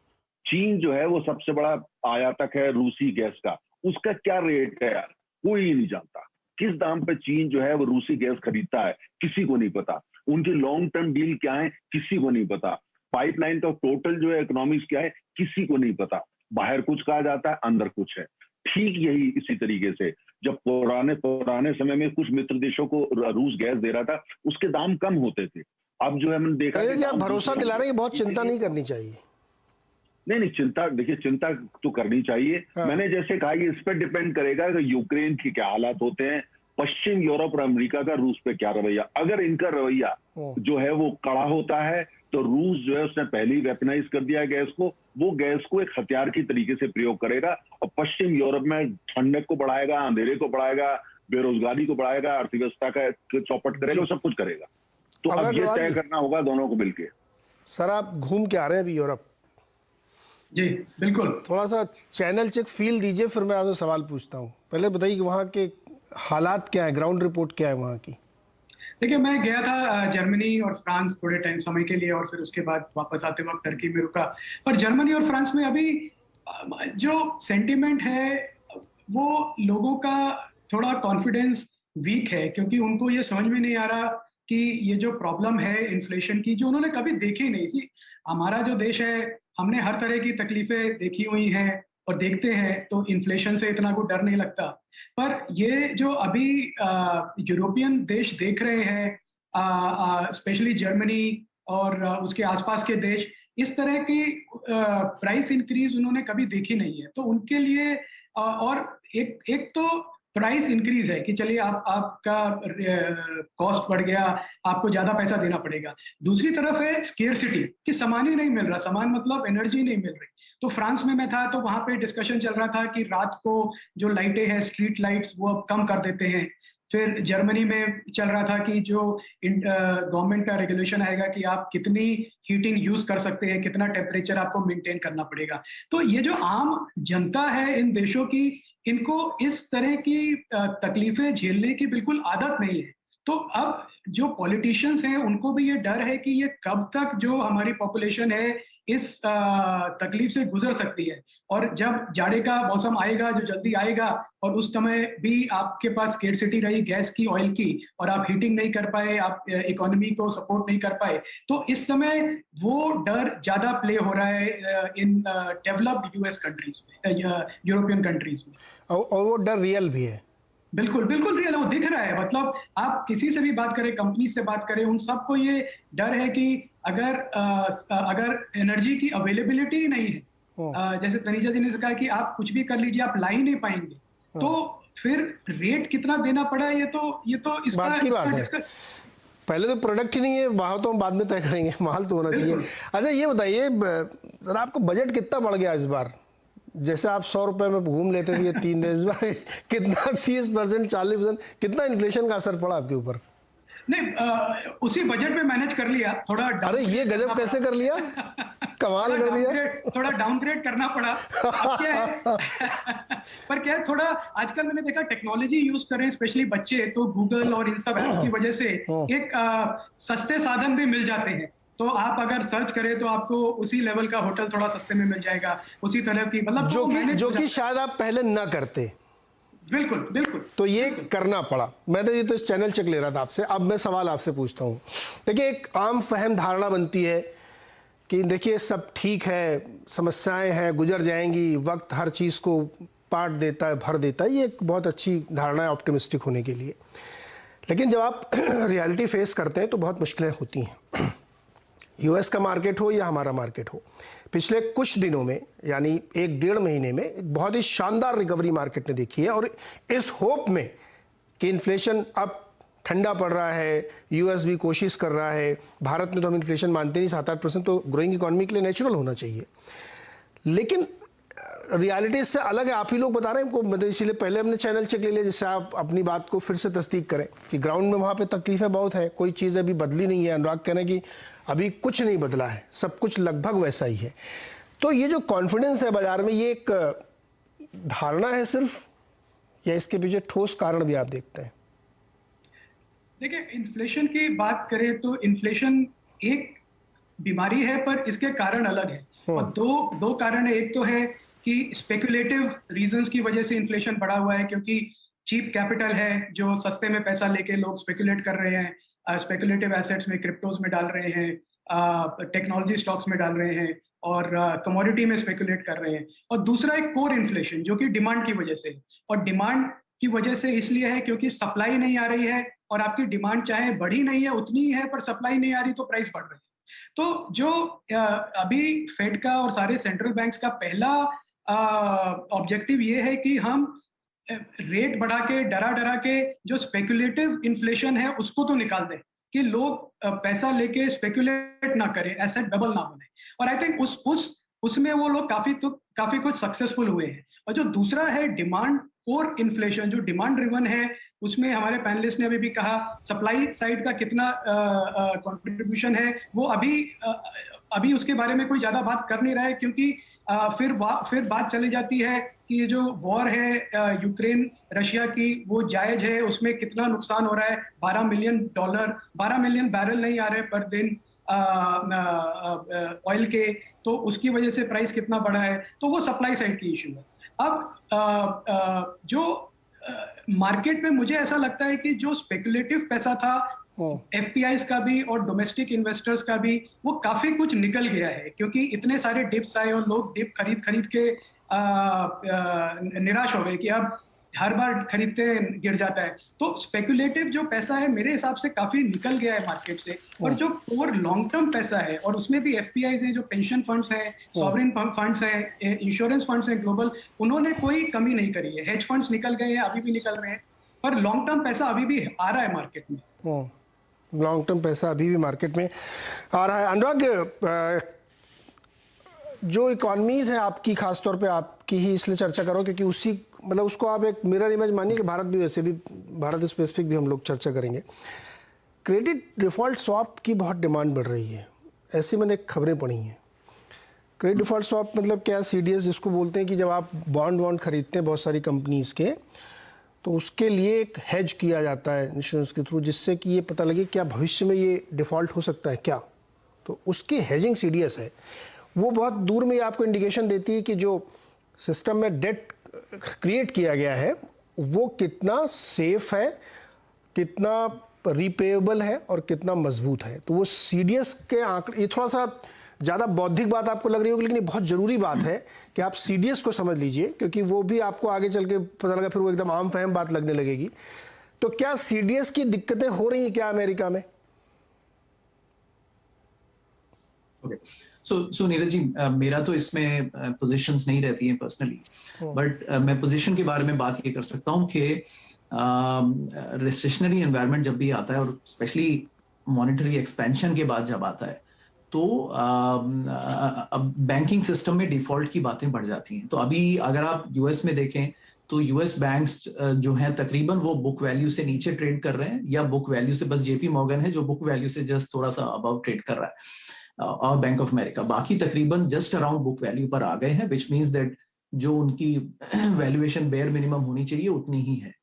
चीन जो है वो सबसे बड़ा आयातक है रूसी गैस का, उसका क्या रेट है यार, कोई नहीं जानता। किस दाम पे चीन जो है वो रूसी गैस खरीदता है, किसी को नहीं पता। उनकी लॉन्ग टर्म डील क्या है, किसी को नहीं पता। पाइपलाइन का टोटल जो है इकोनॉमिक्स क्या है, किसी को नहीं पता। बाहर कुछ कहा जाता है, अंदर कुछ है। ठीक यही इसी तरीके से जब पुराने समय में कुछ मित्र देशों को रूस गैस दे रहा था, उसके दाम कम होते थे। अब जो है मैंने देखा कि आप भरोसा दिला रहे हैं, बहुत चिंता नहीं करनी चाहिए। नहीं, चिंता, देखिए चिंता तो करनी चाहिए। हाँ। मैंने जैसे कहा कि इस पर डिपेंड करेगा कि यूक्रेन के क्या हालात होते हैं, पश्चिम यूरोप और अमेरिका का रूस पे क्या रवैया। अगर इनका रवैया जो है वो कड़ा होता है तो रूस जो है उसने पहले ही वेपनाइज कर दिया है गैस को, वो गैस को एक हथियार की तरीके से प्रयोग करेगा और पश्चिम यूरोप में ठंडक को बढ़ाएगा, अंधेरे को बढ़ाएगा, बेरोजगारी को बढ़ाएगा, अर्थव्यवस्था का चौपट करेगा, सब कुछ करेगा। तो अब ये तय करना होगा दोनों को मिलकर। सर आप घूम के आ रहे हैं अभी यूरोप? जी बिल्कुल। थोड़ा सा चैनल चेक फील दीजिए, फिर मैं आपसे सवाल पूछता हूँ। पहले बताइए कि वहाँ के हालात क्या है, ग्राउंड रिपोर्ट क्या है वहाँ की? देखिए, मैं गया था जर्मनी और फ्रांस थोड़े टाइम समय के लिए, और फिर उसके बाद वापस आते वक्त टर्की में रुका। पर जर्मनी और फ्रांस में अभी जो सेंटिमेंट है वो लोगों का थोड़ा कॉन्फिडेंस वीक है, क्योंकि उनको ये समझ में नहीं आ रहा कि ये जो प्रॉब्लम है इन्फ्लेशन की, जो उन्होंने कभी देखी नहीं थी। हमारा जो देश है, हमने हर तरह की तकलीफें देखी हुई हैं और देखते हैं, तो इन्फ्लेशन से इतना कोई डर नहीं लगता। पर ये जो अभी यूरोपियन देश देख रहे हैं, स्पेशली जर्मनी और उसके आसपास के देश, इस तरह की प्राइस इंक्रीज उन्होंने कभी देखी नहीं है। तो उनके लिए और एक तो प्राइस इंक्रीज है कि चलिए आपका कॉस्ट बढ़ गया, आपको ज्यादा पैसा देना पड़ेगा। दूसरी तरफ है स्केर्सिटी, कि सामान ही नहीं मिल रहा, सामान मतलब एनर्जी नहीं मिल रही। तो फ्रांस में मैं था तो वहां पे डिस्कशन चल रहा था कि रात को जो लाइटें हैं, स्ट्रीट लाइट्स, वो अब कम कर देते हैं। फिर जर्मनी में चल रहा था कि जो गवर्नमेंट का रेगुलेशन आएगा कि आप कितनी हीटिंग यूज कर सकते हैं, कितना टेम्परेचर आपको मेंटेन करना पड़ेगा। तो ये जो आम जनता है इन देशों की, इनको इस तरह की तकलीफें झेलने की बिल्कुल आदत नहीं है। तो अब जो पॉलिटिशियंस हैं उनको भी ये डर है कि ये कब तक जो हमारी पॉपुलेशन है इस तकलीफ से गुजर सकती है, और जब जाड़े का मौसम आएगा जो जल्दी आएगा, और उस समय भी आपके पास स्केर्सिटी रही गैस की, ऑयल की, और आप हीटिंग नहीं कर पाए, आप इकोनॉमी को सपोर्ट नहीं कर पाए, तो इस समय वो डर ज्यादा प्ले हो रहा है इन डेवलप्ड यूएस कंट्रीज में, यूरोपियन कंट्रीज में। और वो डर रियल भी है। बिल्कुल बिल्कुल रियल, वो दिख रहा है। मतलब आप किसी से भी बात करें, कंपनी से बात करें, उन सबको ये डर है कि अगर एनर्जी की अवेलेबिलिटी ही नहीं है, जैसे तनीजा जी ने कहा कि आप कुछ भी कर लीजिए, आप ला ही नहीं पाएंगे, तो फिर रेट कितना देना पड़ा, ये तो इसका बात की बात है। पहले तो प्रोडक्ट ही नहीं है, वहां तो हम बाद में तय करेंगे, माल तो होना चाहिए। अच्छा ये बताइए, आपको बजट कितना बढ़ गया इस बार? जैसे आप 100 रुपए में घूम लेते थे 3 दिन, इस बार कितना 30%, 40%, कितना इन्फ्लेशन का असर पड़ा आपके ऊपर? नहीं, उसी बजट में मैनेज कर लिया थोड़ा। अरे ये गजब कैसे कर लिया, कमाल कर दिया। थोड़ा डाउनग्रेड करना पड़ा। अब क्या है पर क्या है, थोड़ा आजकल मैंने देखा टेक्नोलॉजी यूज करें स्पेशली बच्चे, तो गूगल और इन सब ऐप्स की वजह से एक सस्ते साधन भी मिल जाते हैं। तो आप अगर सर्च करें तो आपको उसी लेवल का होटल थोड़ा सस्ते में मिल जाएगा, उसी तरह की, मतलब जो कि शायद आप पहले ना करते। बिल्कुल बिल्कुल। तो ये करना पड़ा। मैं तो ये तो चैनल चेक ले रहा था आपसे। अब मैं सवाल आपसे पूछता हूँ। देखिए, एक आम फहम धारणा बनती है कि देखिए सब ठीक है, समस्याएं हैं, गुजर जाएंगी, वक्त हर चीज़ को पाट देता है, भर देता है। ये एक बहुत अच्छी धारणा है ऑप्टिमिस्टिक होने के लिए। लेकिन जब आप रियलिटी फेस करते हैं तो बहुत मुश्किलें होती हैं। यूएस का मार्केट हो या हमारा मार्केट हो, पिछले कुछ दिनों में यानी 1-1.5 महीने में एक बहुत ही शानदार रिकवरी मार्केट ने देखी है, और इस होप में कि इन्फ्लेशन अब ठंडा पड़ रहा है, यूएस भी कोशिश कर रहा है। भारत में तो हम इन्फ्लेशन मानते नहीं, 7-8% तो ग्रोइंग इकोनॉमी के लिए नेचुरल होना चाहिए। लेकिन रियलिटी से अलग है। आप ही लोग बता रहे हैं हमको, मतलब इसीलिए पहले हमने चैनल चेक ले लिया जिससे आप अपनी बात को फिर से तस्दीक करें कि ग्राउंड में वहाँ पे तकलीफें बहुत है, कोई चीज़ अभी बदली नहीं है। अनुराग कह रहे हैं कि अभी कुछ नहीं बदला है, सब कुछ लगभग वैसा ही है। तो ये जो कॉन्फिडेंस है बाजार में, ये एक धारणा है सिर्फ, या इसके पीछे ठोस कारण भी आप देखते हैं? देखिए, इन्फ्लेशन की बात करें तो इन्फ्लेशन एक बीमारी है, पर इसके कारण अलग है। और दो कारण है। एक तो है कि स्पेकुलेटिव रीजंस की वजह से इन्फ्लेशन बढ़ा हुआ है, क्योंकि चीप कैपिटल है, जो सस्ते में पैसा लेके लोग स्पेकुलेट कर रहे हैं, स्पेकुलेटिव एसेट्स में, क्रिप्टोज में डाल रहे हैं, टेक्नोलॉजी स्टॉक्स में डाल रहे हैं, और कमोडिटी में स्पेकुलेट कर रहे हैं। और दूसरा एक कोर इन्फ्लेशन, जो कि डिमांड की वजह से, और डिमांड की वजह से इसलिए है क्योंकि सप्लाई नहीं आ रही है, और आपकी डिमांड चाहे बढ़ी नहीं है, उतनी ही है, पर सप्लाई नहीं आ रही तो प्राइस बढ़ रही है। तो जो अभी फेड का और सारे सेंट्रल बैंक्स का पहला ऑब्जेक्टिव ये है कि हम रेट बढ़ा के, डरा के जो स्पेकुलेटिव इन्फ्लेशन है उसको तो निकाल दें, कि लोग पैसा लेके स्पेकुलेट ना करें, एसेट बबल ना बने। और आई थिंक उसमें वो लोग काफी कुछ सक्सेसफुल हुए हैं। और जो दूसरा है डिमांड कोर इन्फ्लेशन, जो डिमांड ड्रिवन है, उसमें हमारे पैनलिस्ट ने अभी कहा सप्लाई साइड का कितना कंट्रीब्यूशन है, वो अभी उसके बारे में कोई ज्यादा बात कर नहीं रहा है, क्योंकि फिर बात चली जाती है कि ये जो वॉर है यूक्रेन रशिया की, वो जायज है, उसमें कितना नुकसान हो रहा है, $12 मिलियन बैरल नहीं आ रहे पर दिन ऑयल के, तो उसकी वजह से प्राइस कितना बढ़ा है। तो वो सप्लाई साइड की इशू है। अब जो मार्केट में मुझे ऐसा लगता है कि जो स्पेकुलेटिव पैसा था एफपीआईज का भी और डोमेस्टिक इन्वेस्टर्स का भी, वो काफी कुछ निकल गया है, क्योंकि इतने सारे डिप्स आए और लोग डिप खरीद के निराश हो गए कि अब हर बार खरीदते गिर जाता है। तो स्पेकुलेटिव जो पैसा है मेरे हिसाब से काफी निकल गया है मार्केट से। और जो कोर लॉन्ग टर्म पैसा है, और उसमें भी एफपीआईज हैं, जो पेंशन फंड्स हैं, सॉवरेन फंड्स हैं, इंश्योरेंस फंड्स हैं ग्लोबल, उन्होंने कोई कमी नहीं करी है। हेज फंड्स निकल गए हैं, अभी भी निकल रहे हैं, पर लॉन्ग टर्म पैसा अभी भी आ रहा है मार्केट में। लॉन्ग टर्म पैसा अभी भी मार्केट में आ रहा है। अनुराग, जो इकॉनमीज है आपकी, खासतौर पे आपकी ही इसलिए चर्चा करो क्योंकि उसको आप एक मिरर इमेज मानिए कि भारत भी, वैसे भी भारत स्पेसिफिक भी हम लोग चर्चा करेंगे। क्रेडिट डिफ़ॉल्ट स्वैप की बहुत डिमांड बढ़ रही है, ऐसी मैंने खबरें पढ़ी हैं। क्रेडिट डिफ़ॉल्ट स्वैप मतलब क्या? सीडीएस जिसको बोलते हैं कि जब आप बॉन्ड खरीदते हैं बहुत सारी कंपनीज़ के, तो उसके लिए एक हेज किया जाता है इंश्योरेंस के थ्रू, जिससे कि ये पता लगे क्या भविष्य में ये डिफ़ॉल्ट हो सकता है क्या। तो उसकी हेजिंग सीडीएस है, वो बहुत दूर में आपको इंडिकेशन देती है कि जो सिस्टम में डेट क्रिएट किया गया है वो कितना सेफ है, कितना रिपेएबल है और कितना मजबूत है। तो वो सीडीएस के आंकड़े, ये थोड़ा सा ज़्यादा बौद्धिक बात आपको लग रही होगी, लेकिन ये बहुत ज़रूरी बात है कि आप सीडीएस को समझ लीजिए, क्योंकि वो भी आपको आगे चल के पता लगा फिर वो एकदम आम फहम बात लगने लगेगी। तो क्या सीडीएस की दिक्कतें हो रही हैं क्या अमेरिका में? सो नीरज जी, मेरा तो इसमें पोजीशंस नहीं रहती हैं पर्सनली, बट मैं पोजीशन के बारे में बात ये कर सकता हूँ कि रिसेशनरी एनवायरनमेंट जब भी आता है, और स्पेशली मॉनेटरी एक्सपेंशन के बाद जब आता है, तो अब बैंकिंग सिस्टम में डिफॉल्ट की बातें बढ़ जाती हैं। तो अभी अगर आप यूएस में देखें तो यूएस बैंक्स जो हैं तकरीबन वो बुक वैल्यू से नीचे ट्रेड कर रहे हैं, या बुक वैल्यू से, बस जेपी मॉर्गन है जो बुक वैल्यू से जस्ट थोड़ा सा अबव ट्रेड कर रहा है, और बैंक ऑफ अमेरिका, बाकी तकरीबन जस्ट अराउंड बुक वैल्यू पर आ गए हैं, विच मीन्स दैट जो उनकी वैल्यूएशन बेयर मिनिमम होनी चाहिए उतनी ही है।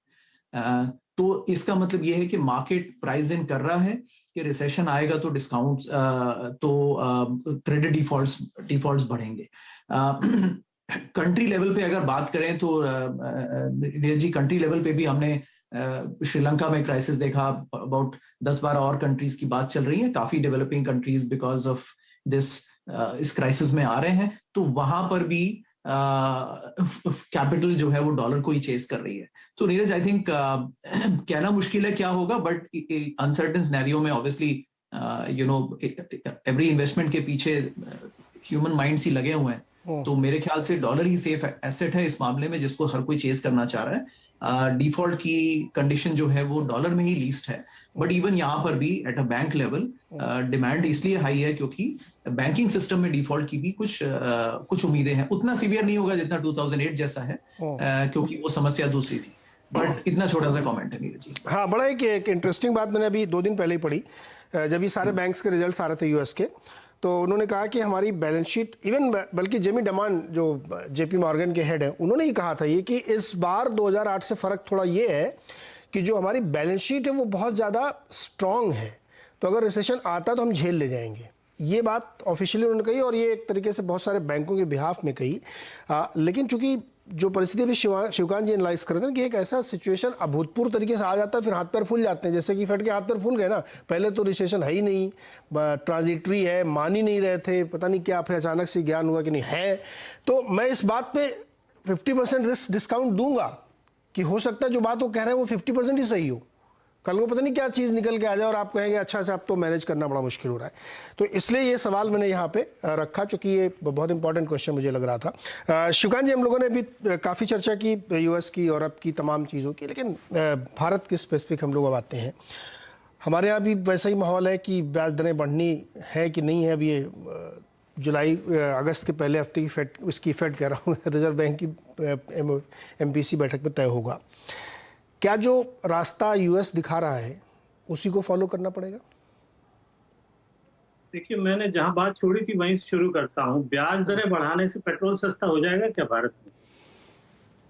तो इसका मतलब ये है कि मार्केट प्राइस इन कर रहा है कि रिसेशन आएगा तो डिस्काउंट, तो क्रेडिट डिफॉल्ट्स बढ़ेंगे। कंट्री लेवल पे अगर बात करें तो जी कंट्री लेवल पे भी हमने श्रीलंका में क्राइसिस देखा, अबाउट 10-12 और कंट्रीज की बात चल रही है, काफी developing countries because of this इस क्राइसिस में आ रहे हैं, तो वहां पर भी कैपिटल जो है वो डॉलर को ही चेस कर रही है। तो नीरज, आई थिंक कहना मुश्किल है क्या होगा, बट अनसर्टेन सिनेरियो में ऑब्वियसली एवरी इन्वेस्टमेंट के पीछे ह्यूमन माइंड्स ही लगे हुए हैं, तो मेरे ख्याल से डॉलर ही सेफ एसेट है इस मामले में, जिसको हर कोई चेस करना चाह रहा है। डिफॉल्ट की कंडीशन जो है वो डॉलर में ही लीस्ट है, बट इवन यहाँ पर भी at a bank level demand इसलिए हाई है क्योंकि बैंकिंग सिस्टम में डिफॉल्ट की भी कुछ उम्मीदें हैं। उतना सीवियर नहीं होगा जितना 2008 जैसा है, क्योंकि वो समस्या दूसरी थी, बट इतना छोटा सा कमेंट है नीरज जी। हाँ, बड़ा एक इंटरेस्टिंग बात मैंने अभी 2 दिन पहले ही पढ़ी, जब ये सारे बैंक्स के रिजल्ट्स आ रहे थे यूएस के, तो उन्होंने कहा कि हमारी बैलेंस शीट, इवन बल्कि जेमी डमान जो जेपी मॉर्गन के हेड हैं, उन्होंने ही कहा था ये कि इस बार 2008 से फ़र्क थोड़ा ये है कि जो हमारी बैलेंस शीट है वो बहुत ज़्यादा स्ट्रांग है, तो अगर रिसेशन आता तो हम झेल ले जाएंगे। ये बात ऑफिशियली उन्होंने कही और ये एक तरीके से बहुत सारे बैंकों के बिहाफ में कही। लेकिन चूंकि जो परिस्थिति अभी शिवकांत जी एनालाइज कर रहे थे कि एक ऐसा सिचुएशन अभूतपूर्व तरीके से आ जाता है, फिर हाथ पैर फूल जाते हैं, जैसे कि फेड के हाथ पैर फूल गए ना, पहले तो रिसेशन है ही नहीं, ट्रांजिटरी है, मान ही नहीं रहे थे, पता नहीं क्या, फिर अचानक से ज्ञान हुआ कि नहीं है। तो मैं इस बात पे 50% रिस्क डिस्काउंट दूंगा कि हो सकता है जो बात वो कह रहे हैं वो 50% ही सही हो, कल को पता नहीं क्या चीज़ निकल के आ जाए और आप कहेंगे अच्छा अब तो मैनेज करना बड़ा मुश्किल हो रहा है। तो इसलिए ये सवाल मैंने यहाँ पे रखा, चूँकि ये बहुत इंपॉर्टेंट क्वेश्चन मुझे लग रहा था। शिवकांत जी, हम लोगों ने भी काफ़ी चर्चा की यूएस की, यूरोप की, तमाम चीज़ों की, लेकिन भारत के स्पेसिफिक हम लोग अब आते हैं। हमारे यहाँ भी वैसा ही माहौल है कि ब्याज दरें बढ़नी है कि नहीं है। अब ये जुलाई अगस्त के पहले हफ्ते की फेड, उसकी फेड कह रहा हूँ, रिजर्व बैंक की MPC बैठक में तय होगा। क्या जो रास्ता यूएस दिखा रहा है उसी को फॉलो करना पड़ेगा? देखिए, मैंने जहां बात छोड़ी थी वहीं से शुरू करता हूं। ब्याज दरें बढ़ाने से पेट्रोल सस्ता हो जाएगा क्या भारत में?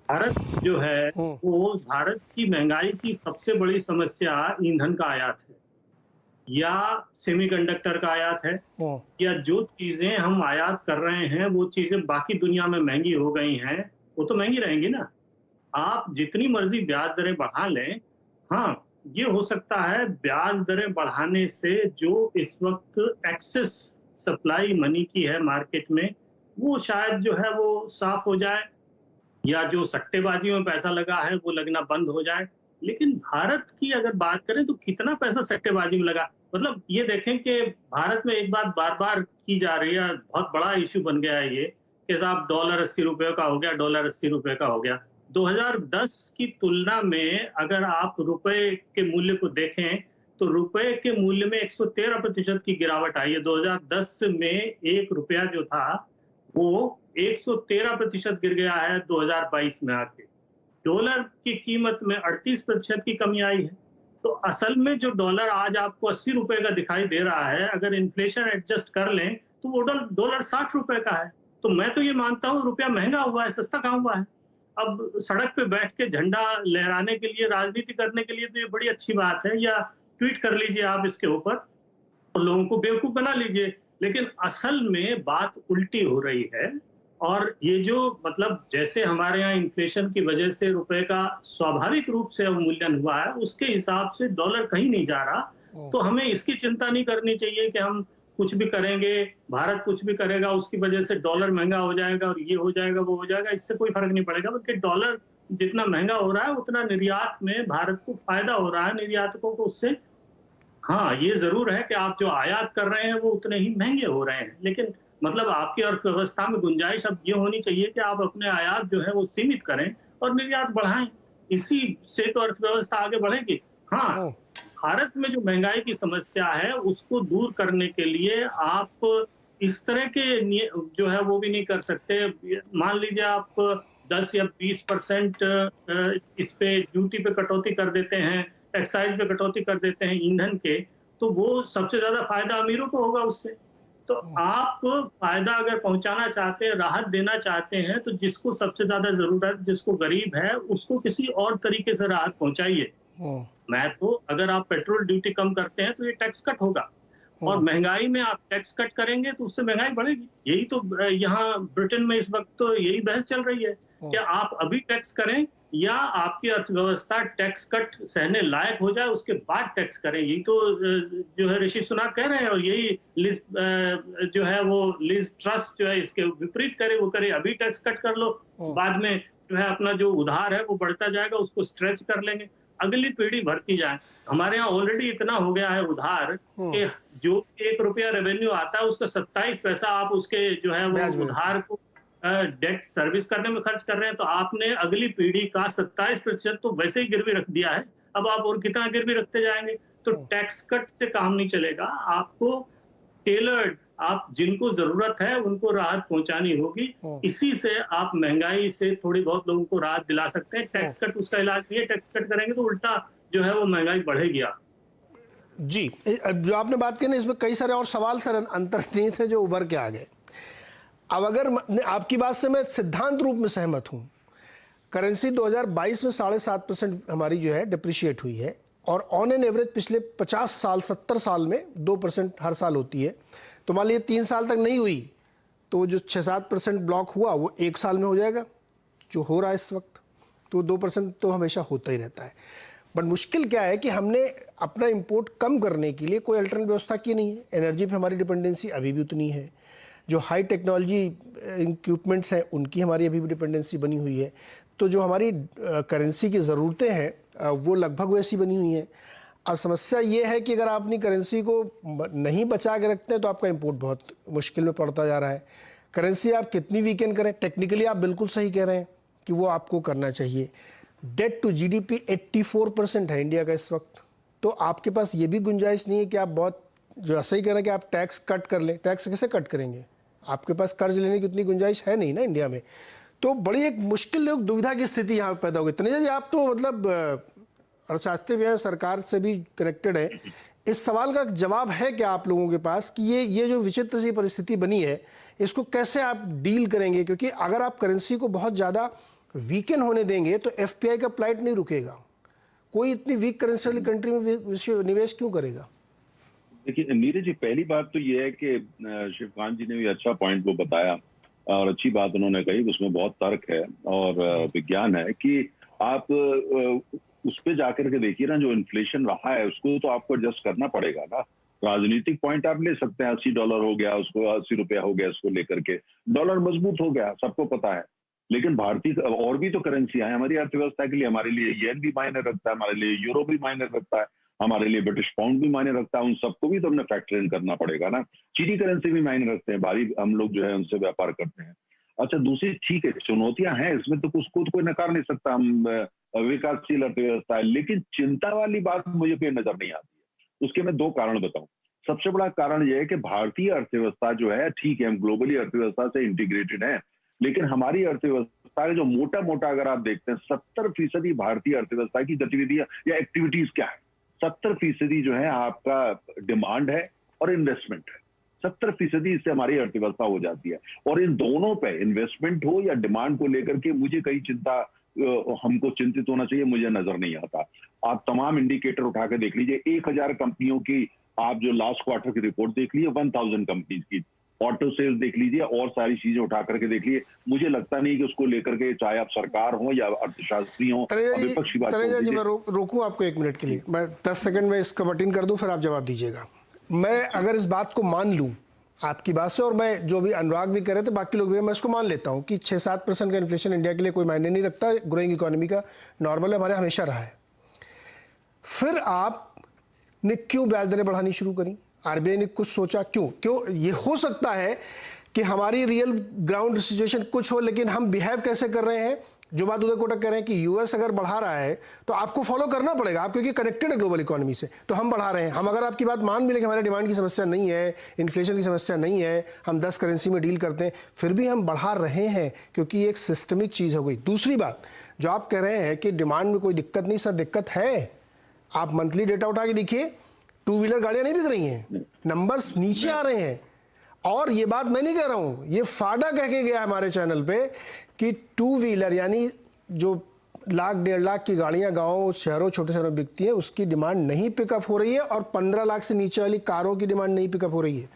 भारत जो है वो, भारत की महंगाई की सबसे बड़ी समस्या ईंधन का आयात है या सेमीकंडक्टर का आयात है, या जो चीजें हम आयात कर रहे हैं वो चीजें बाकी दुनिया में महंगी हो गई हैं, वो तो महंगी रहेंगी ना। आप जितनी मर्जी ब्याज दरें बढ़ा लें, हाँ ये हो सकता है ब्याज दरें बढ़ाने से जो इस वक्त एक्सेस सप्लाई मनी की है मार्केट में, वो शायद जो है वो साफ हो जाए, या जो सट्टेबाजियों में पैसा लगा है वो लगना बंद हो जाए। लेकिन भारत की अगर बात करें तो कितना पैसा सट्टेबाजी में लगा, मतलब ये देखें कि भारत में एक बात बार बार की जा रही है, बहुत बड़ा इश्यू बन गया है ये कि साहब डॉलर 80 रुपए का हो गया, डॉलर 80 रुपए का हो गया। 2010 की तुलना में अगर आप रुपए के मूल्य को देखें तो रुपए के मूल्य में 113% की गिरावट आई है। 2010 में 1 रुपया जो था वो 113% गिर गया है 2022 में आके। डॉलर की कीमत में 38% की कमी आई है। तो असल में जो डॉलर आज आपको 80 रुपए का दिखाई दे रहा है, अगर इन्फ्लेशन एडजस्ट कर लें तो वो डॉलर 60 रुपए का है। तो मैं तो ये मानता हूँ रुपया महंगा हुआ है, सस्ता कहाँ हुआ है। अब सड़क पे बैठ के झंडा लहराने के लिए, राजनीति करने के लिए तो ये बड़ी अच्छी बात है, या ट्वीट कर लीजिए आप इसके ऊपर और लोगों को बेवकूफ बना लीजिए। लेकिन असल में बात उल्टी हो रही है, और ये जो मतलब जैसे हमारे यहाँ इन्फ्लेशन की वजह से रुपए का स्वाभाविक रूप से अवमूल्यन हुआ है, उसके हिसाब से डॉलर कहीं नहीं जा रहा। तो हमें इसकी चिंता नहीं करनी चाहिए कि हम कुछ भी करेंगे, भारत कुछ भी करेगा उसकी वजह से डॉलर महंगा हो जाएगा और ये हो जाएगा वो हो जाएगा, इससे कोई फर्क नहीं पड़ेगा। बल्कि डॉलर जितना महंगा हो रहा है उतना निर्यात में भारत को फायदा हो रहा है, निर्यातकों को उससे। हाँ, ये जरूर है कि आप जो आयात कर रहे हैं वो उतने ही महंगे हो रहे हैं, लेकिन मतलब आपकी अर्थव्यवस्था में गुंजाइश अब ये होनी चाहिए कि आप अपने आयात जो है वो सीमित करें और निर्यात बढ़ाएं। इसी से तो अर्थव्यवस्था आगे बढ़ेगी। हाँ, भारत में जो महंगाई की समस्या है उसको दूर करने के लिए आप इस तरह के जो है वो भी नहीं कर सकते। मान लीजिए आप 10 या 20% इस पे ड्यूटी पे कटौती कर देते हैं, एक्साइज पे कटौती कर देते हैं ईंधन के, तो वो सबसे ज्यादा फायदा अमीरों को होगा उससे। तो आप फायदा अगर पहुंचाना चाहते हैं, राहत देना चाहते हैं, तो जिसको सबसे ज्यादा जरूरत, जिसको गरीब है, उसको किसी और तरीके से राहत पहुंचाइए। मैं तो अगर आप पेट्रोल ड्यूटी कम करते हैं तो ये टैक्स कट होगा, और महंगाई में आप टैक्स कट करेंगे तो उससे महंगाई बढ़ेगी। यही तो यहाँ ब्रिटेन में इस वक्त तो यही बहस चल रही है कि आप अभी टैक्स करें या आपकी अर्थव्यवस्था टैक्स कट सहने लायक हो जाए उसके बाद टैक्स करें। यही तो जो है ऋषि सुनाक कह रहे हैं, और यही लिज जो है वो लिज ट्रस्ट जो है इसके विपरीत करे, वो करे अभी टैक्स कट कर लो, बाद में जो है अपना जो उधार है वो बढ़ता जाएगा, उसको स्ट्रेच कर लेंगे, अगली पीढ़ी भरती जाए। हमारे यहाँ ऑलरेडी इतना हो गया है उधार कि जो 1 रुपया रेवेन्यू आता है उसका 27 पैसा आप उसके जो है वो उधार को डेट सर्विस करने में खर्च कर रहे हैं। तो आपने अगली पीढ़ी का 27% तो वैसे ही गिरवी रख दिया है, अब आप और कितना गिरवी रखते जाएंगे। तो टैक्स कट से काम नहीं चलेगा, आपको टेलर्ड, आप जिनको जरूरत है उनको राहत पहुंचानी होगी। इसी से आप महंगाई से थोड़ी बहुत लोगों को राहत दिला सकते हैं। टैक्स कट उसका इलाज नहीं है, टैक्स कट करेंगे तो उल्टा जो है वो महंगाई बढ़ेगी। आप जी, जो आपने बात की ना, इसमें कई सारे और सवाल सर अंतर्निहित है जो उभर के आ गए। अब अगर आपकी बात से मैं सिद्धांत रूप में सहमत हूं, करेंसी 2022 में 7.5% हमारी जो है डिप्रिशिएट हुई है, और ऑन एन एवरेज पिछले 50 साल 70 साल में 2% हर साल होती है। तो मान लीजिए 3 साल तक नहीं हुई, तो जो 6-7% ब्लॉक हुआ वो 1 साल में हो जाएगा, जो हो रहा है इस वक्त। तो 2% तो हमेशा होता ही रहता है। बट मुश्किल क्या है कि हमने अपना इंपोर्ट कम करने के लिए कोई अल्टरनेट व्यवस्था की नहीं है। एनर्जी पे हमारी डिपेंडेंसी अभी भी उतनी है, जो हाई टेक्नोलॉजी इक्विपमेंट्स हैं उनकी हमारी अभी भी डिपेंडेंसी बनी हुई है। तो जो हमारी करेंसी की ज़रूरतें हैं वो लगभग वैसी बनी हुई हैं। अब समस्या ये है कि अगर आप अपनी करेंसी को नहीं बचा के रखते हैं तो आपका इंपोर्ट बहुत मुश्किल में पड़ता जा रहा है। करेंसी आप कितनी वीकेंड करें, टेक्निकली आप बिल्कुल सही कह रहे हैं कि वो आपको करना चाहिए। डेट टू जीडीपी 84% है इंडिया का इस वक्त। तो आपके पास ये भी गुंजाइश नहीं है कि आप बहुत जो ऐसा ही कह रहे हैं कि आप टैक्स कट कर लें। टैक्स कैसे कट करेंगे? आपके पास कर्ज लेने की उतनी गुंजाइश है नहीं ना इंडिया में। तो बड़ी एक मुश्किल एक दुविधा की स्थिति यहाँ पैदा होगी। तनेजा जी, आप तो मतलब अर्थशास्त्री भी हैं, सरकार से भी कनेक्टेड है, इस सवाल का जवाब है क्या आप लोगों के पास कि ये जो विचित्र सी परिस्थिति बनी है इसको कैसे आप डील करेंगे? क्योंकि अगर आप करेंसी को बहुत ज़्यादा वीकेंड होने देंगे तो एफपीआई का फ्लाइट नहीं रुकेगा। कोई इतनी वीक करेंसी वाली कंट्री में निवेश क्यों करेगा? देखिए नीरज जी, पहली बात तो ये है कि शिवकांत जी ने भी अच्छा पॉइंट वो बताया और अच्छी बात उन्होंने कही, उसमें बहुत तर्क है और विज्ञान है कि आप उस पे जाकर के देखिए ना, जो इन्फ्लेशन रहा है उसको तो आपको एडजस्ट करना पड़ेगा ना। राजनीतिक पॉइंट आप ले सकते हैं, $80 हो गया, उसको 80 रुपया हो गया, उसको लेकर के डॉलर मजबूत हो गया, सबको पता है। लेकिन भारतीय और भी तो करेंसियां हैं हमारी अर्थव्यवस्था के लिए। हमारे लिए येन भी मायने रखता है, हमारे लिए यूरो भी मायने रखता है, हमारे लिए ब्रिटिश पाउंड भी मायने रखता है। उन सबको भी तो हमने फैक्टर इन करना पड़ेगा ना। चीनी करेंसी भी मायने रखते हैं, भारी हम लोग जो है उनसे व्यापार करते हैं। अच्छा, दूसरी ठीक है, चुनौतियां हैं इसमें, तो उसको तो कोई नकार नहीं सकता, हम विकासशील अर्थव्यवस्था है। लेकिन चिंता वाली बात मुझे कोई नजर नहीं आती है। उसके मैं 2 कारण बताऊं। सबसे बड़ा कारण यह है कि भारतीय अर्थव्यवस्था जो है, ठीक है हम ग्लोबली अर्थव्यवस्था से इंटीग्रेटेड है, लेकिन हमारी अर्थव्यवस्था जो मोटा मोटा अगर आप देखते हैं 70% भारतीय अर्थव्यवस्था की गतिविधियां या एक्टिविटीज क्या है, 70% जो है आपका डिमांड है और इन्वेस्टमेंट है। 70% इससे हमारी अर्थव्यवस्था हो जाती है। और इन दोनों पे इन्वेस्टमेंट हो या डिमांड को लेकर के मुझे कई चिंता हमको चिंतित होना चाहिए, मुझे नजर नहीं आता। आप तमाम इंडिकेटर उठा के देख लीजिए, 1000 कंपनियों की आप जो लास्ट क्वार्टर की रिपोर्ट देख लीजिए, 1000 कंपनीज की ऑटो सेल्स देख लीजिए और सारी चीजें उठा करके देख लीजिए। मुझे लगता नहीं कि उसको लेकर के चाहे आप सरकार हो या अर्थशास्त्री हो, विपक्ष की बात मैं रोकूं आपको 1 मिनट के लिए, मैं 10 सेकंड में इसका बटन कर दूं, फिर आप जवाब दीजिएगा। मैं अगर इस बात को मान लूं आपकी बात से, और मैं जो भी अनुराग भी कह रहे थे, बाकी लोग भी, मैं इसको मान लेता हूं कि 6-7% का इन्फ्लेशन इंडिया के लिए कोई मायने नहीं रखता, ग्रोइंग इकोनॉमी का नॉर्मल है, हमारे हमेशा रहा है। फिर आपने क्यों ब्याज दरें बढ़ानी शुरू करी? आरबीआई ने कुछ सोचा? क्यों ये हो सकता है कि हमारी रियल ग्राउंड सिचुएशन कुछ हो, लेकिन हम बिहेव कैसे कर रहे हैं, जो बात उदय कोटक कह रहे हैं कि यूएस अगर बढ़ा रहा है तो आपको फॉलो करना पड़ेगा, आप क्योंकि कनेक्टेड है ग्लोबल इकोनॉमी से, तो हम बढ़ा रहे हैं। हम अगर आपकी बात मान भी लें कि हमारे डिमांड की समस्या नहीं है, इन्फ्लेशन की समस्या नहीं है, हम 10 करेंसी में डील करते हैं, फिर भी हम बढ़ा रहे हैं क्योंकि ये एक सिस्टमिक चीज़ हो गई। दूसरी बात जो आप कह रहे हैं कि डिमांड में कोई दिक्कत नहीं, सर दिक्कत है। आप मंथली डेटा उठा के देखिए, 2 व्हीलर गाड़ियां नहीं बिक रही हैं, नंबर्स नीचे आ रहे हैं। और ये बात मैं नहीं कह रहा हूं, ये फाडा कह के गया हमारे चैनल पे कि 2 व्हीलर यानी जो 1-1.5 लाख की गाड़ियां गांव शहरों छोटे शहरों में बिकती है, उसकी डिमांड नहीं पिकअप हो रही है, और 15 लाख से नीचे वाली कारों की डिमांड नहीं पिकअप हो रही है।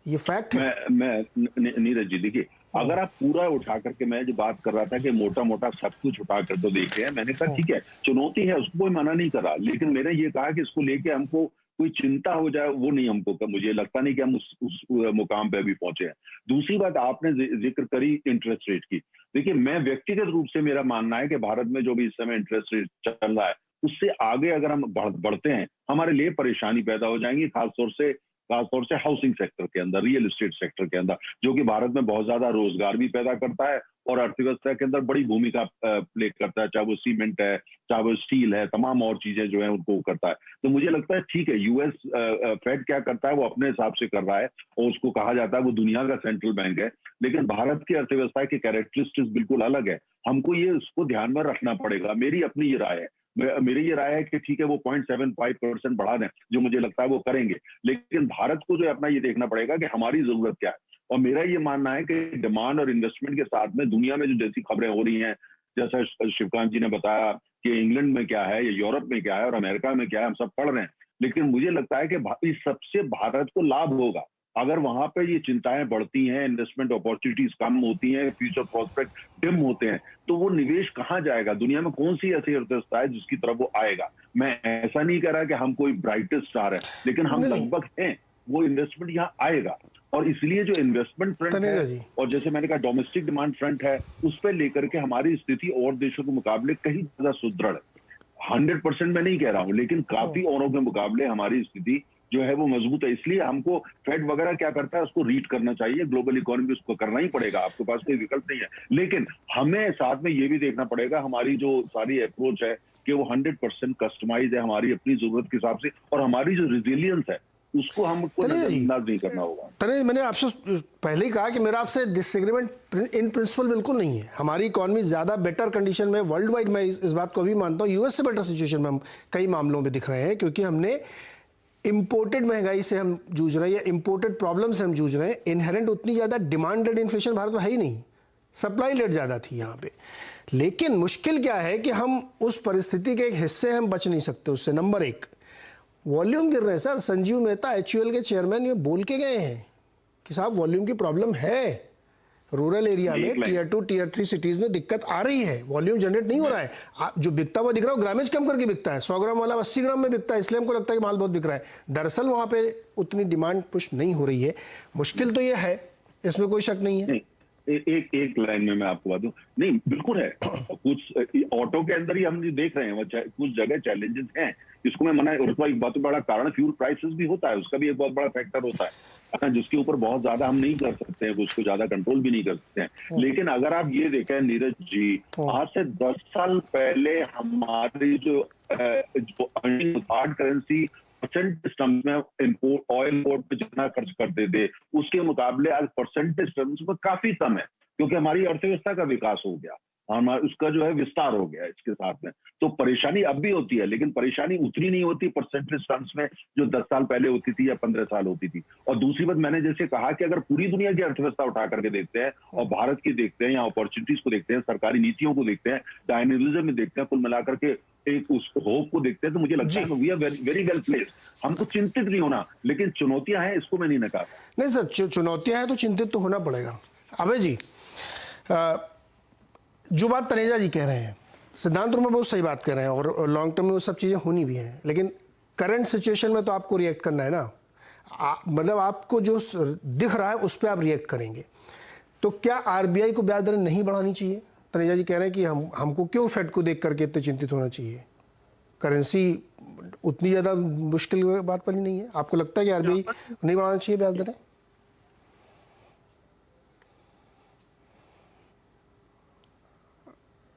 ये फैक्ट है। मैं नीरज जी, देखिए अगर आप पूरा उठा करके, मैं जो बात कर रहा था कि मोटा मोटा सब कुछ उठा कर तो देखे हैं, मैंने कहा ठीक है चुनौती है, उसको कोई मना नहीं करा, लेकिन मैंने ये कहा कि इसको लेके हमको कोई चिंता हो जाए वो नहीं हमको, मुझे लगता नहीं कि हम उस मुकाम पे अभी पहुंचे हैं। दूसरी बात आपने जिक्र करी इंटरेस्ट रेट की। देखिए मैं व्यक्तिगत रूप से मेरा मानना है कि भारत में जो भी इस समय इंटरेस्ट रेट चल रहा है उससे आगे अगर हम बढ़ते हैं हमारे लिए परेशानी पैदा हो जाएंगी, खासतौर से हाउसिंग सेक्टर के अंदर, रियल एस्टेट सेक्टर के अंदर, जो कि भारत में बहुत ज्यादा रोजगार भी पैदा करता है और अर्थव्यवस्था के अंदर बड़ी भूमिका प्ले करता है, चाहे वो सीमेंट है, चाहे वो स्टील है, तमाम और चीजें जो है उनको करता है। तो मुझे लगता है ठीक है, यूएस फेड क्या करता है वो अपने हिसाब से कर रहा है और उसको कहा जाता है वो दुनिया का सेंट्रल बैंक है, लेकिन भारत की अर्थव्यवस्था की कैरेक्टरिस्टिक्स बिल्कुल अलग है। हमको ये उसको ध्यान में रखना पड़ेगा, मेरी अपनी ये राय है। मेरी ये राय है कि ठीक है वो 0.75% बढ़ा दें, जो मुझे लगता है वो करेंगे, लेकिन भारत को जो है अपना ये देखना पड़ेगा कि हमारी जरूरत क्या है। और मेरा ये मानना है कि डिमांड और इन्वेस्टमेंट के साथ में दुनिया में जो जैसी खबरें हो रही हैं, जैसा शिवकांत जी ने बताया कि इंग्लैंड में क्या है या यूरोप में क्या है और अमेरिका में क्या है, हम सब पढ़ रहे हैं, लेकिन मुझे लगता है कि इस सबसे भारत को लाभ होगा अगर वहां पे ये चिंताएं बढ़ती हैं, इन्वेस्टमेंट अपॉर्चुनिटीज कम होती हैं, फ्यूचर प्रोस्पेक्ट डिम होते हैं, तो वो निवेश कहाँ जाएगा? दुनिया में कौन सी ऐसी अर्थव्यवस्था है जिसकी तरफ वो आएगा? मैं ऐसा नहीं कह रहा कि हम कोई ब्राइटेस्ट स्टार है, लेकिन हम लगभग हैं, वो इन्वेस्टमेंट यहाँ आएगा। और इसलिए जो इन्वेस्टमेंट फ्रंट है और जैसे मैंने कहा डोमेस्टिक डिमांड फ्रंट है, उस पर लेकर के हमारी स्थिति और देशों के मुकाबले कहीं ज्यादा सुदृढ़ है। 100% मैं नहीं कह रहा हूं, लेकिन काफी औरों के मुकाबले हमारी स्थिति जो है वो मजबूत है। इसलिए हमको फेड वगैरह क्या करता है उसको रीड करना चाहिए, ग्लोबल इकोनॉमी उसको करना ही पड़ेगा, आपके पास कोई विकल्प नहीं है। लेकिन हमें साथ में ये भी देखना पड़ेगा हमारी जो सारी अप्रोच है कि वो 100% कस्टमाइज है हमारी अपनी जरूरत के हिसाब से, और हमारी जो रिजिलियंस है उसको हमको नजरअंदाज नहीं करना होगा। तने, मैंने आपसे पहले ही कहा कि मेरा आपसे डिसएग्रीमेंट इन प्रिंसिपल बिल्कुल नहीं है। हमारी इकोनॉमी ज़्यादा बेटर कंडीशन में वर्ल्ड वाइड, मैं इस बात को भी मानता हूँ, यूएस से बेटर सिचुएशन में हम कई मामलों में दिख रहे हैं, क्योंकि हमने इंपोर्टेड महंगाई से हम जूझ रहे हैं या इंपोर्टेड प्रॉब्लम से हम जूझ रहे हैं। इनहेरेंट उतनी ज़्यादा डिमांड लेड इन्फ्लेशन भारत में है ही नहीं, सप्लाई लेड ज़्यादा थी यहाँ पे। लेकिन मुश्किल क्या है कि हम उस परिस्थिति के एक हिस्से हम बच नहीं सकते उससे। नंबर एक, वॉल्यूम गिर रहे हैं सर। संजीव मेहता HUL के चेयरमैन ये बोल के गए हैं कि साहब वॉल्यूम की प्रॉब्लम है, रूरल एरिया में Tier 2 Tier 3 सिटीज में दिक्कत आ रही है, वॉल्यूम जनरेट नहीं हो रहा है। जो बिकता हुआ दिख रहा है ग्रामेज कम करके बिकता है, 100 ग्राम वाला 80 ग्राम में बिकता है, इसलिए हमको लगता है कि माल बहुत बिक रहा है। दरअसल वहां पे उतनी डिमांड पुश नहीं हो रही है। मुश्किल तो ये है, इसमें कोई शक नहीं है। एक लाइन में मैं आपको बता दूं, नहीं बिल्कुल है, कुछ ऑटो के अंदर ही हम देख रहे हैं कुछ जगह चैलेंजेस हैं, इसको मैं मना, उसका एक बहुत बड़ा कारण फ्यूल प्राइसेस भी होता है, उसका भी एक बहुत बड़ा फैक्टर होता है, जिसके ऊपर बहुत ज्यादा हम नहीं कर सकते हैं, उसको ज्यादा कंट्रोल भी नहीं कर सकते हैं। लेकिन अगर आप ये देखें नीरज जी, आज से 10 साल पहले हमारी जो हार्ड करेंसी परसेंटेज टर्म्स में इंपोर्ट ऑयल इंपोर्ट पे जितना खर्च करते थे उसके मुकाबले आज परसेंटेज टर्म्स में काफी कम है, क्योंकि हमारी अर्थव्यवस्था का विकास हो गया, हमारा उसका जो है विस्तार हो गया इसके साथ में। तो परेशानी अब भी होती है, लेकिन परेशानी उतनी नहीं होती परसेंटेज टर्म्स में जो 10 साल पहले होती थी या 15 साल होती थी। और दूसरी बात, मैंने जैसे कहा कि अगर पूरी दुनिया की अर्थव्यवस्था उठा करके देखते हैं और भारत की देखते हैं या अपॉर्चुनिटीज को देखते हैं, सरकारी नीतियों को देखते हैं, डायनेमिज्म में देखते हैं, कुल मिलाकर के एक उस होप को देखते हैं, तो मुझे लगता है we are very well placed. हमको चिंतित नहीं होना, लेकिन चुनौतियां हैं, इसको मैं नहीं नकार। नहीं सर, चुनौतियां हैं तो चिंतित तो होना पड़ेगा। अभय जी, जो बात तनेजा जी कह रहे हैं सिद्धांत रूप में बहुत सही बात कह रहे हैं, और लॉन्ग टर्म में वो सब चीज़ें होनी भी हैं, लेकिन करंट सिचुएशन में तो आपको रिएक्ट करना है ना। मतलब आपको जो दिख रहा है उस पर आप रिएक्ट करेंगे। तो क्या RBI को ब्याज दरें नहीं बढ़ानी चाहिए? तनेजा जी कह रहे हैं कि हमको क्यों फेड को देख करके इतने चिंतित होना चाहिए? करेंसी उतनी ज़्यादा मुश्किल बात वाली नहीं है। आपको लगता है कि RBI नहीं बढ़ाना चाहिए ब्याज दरें?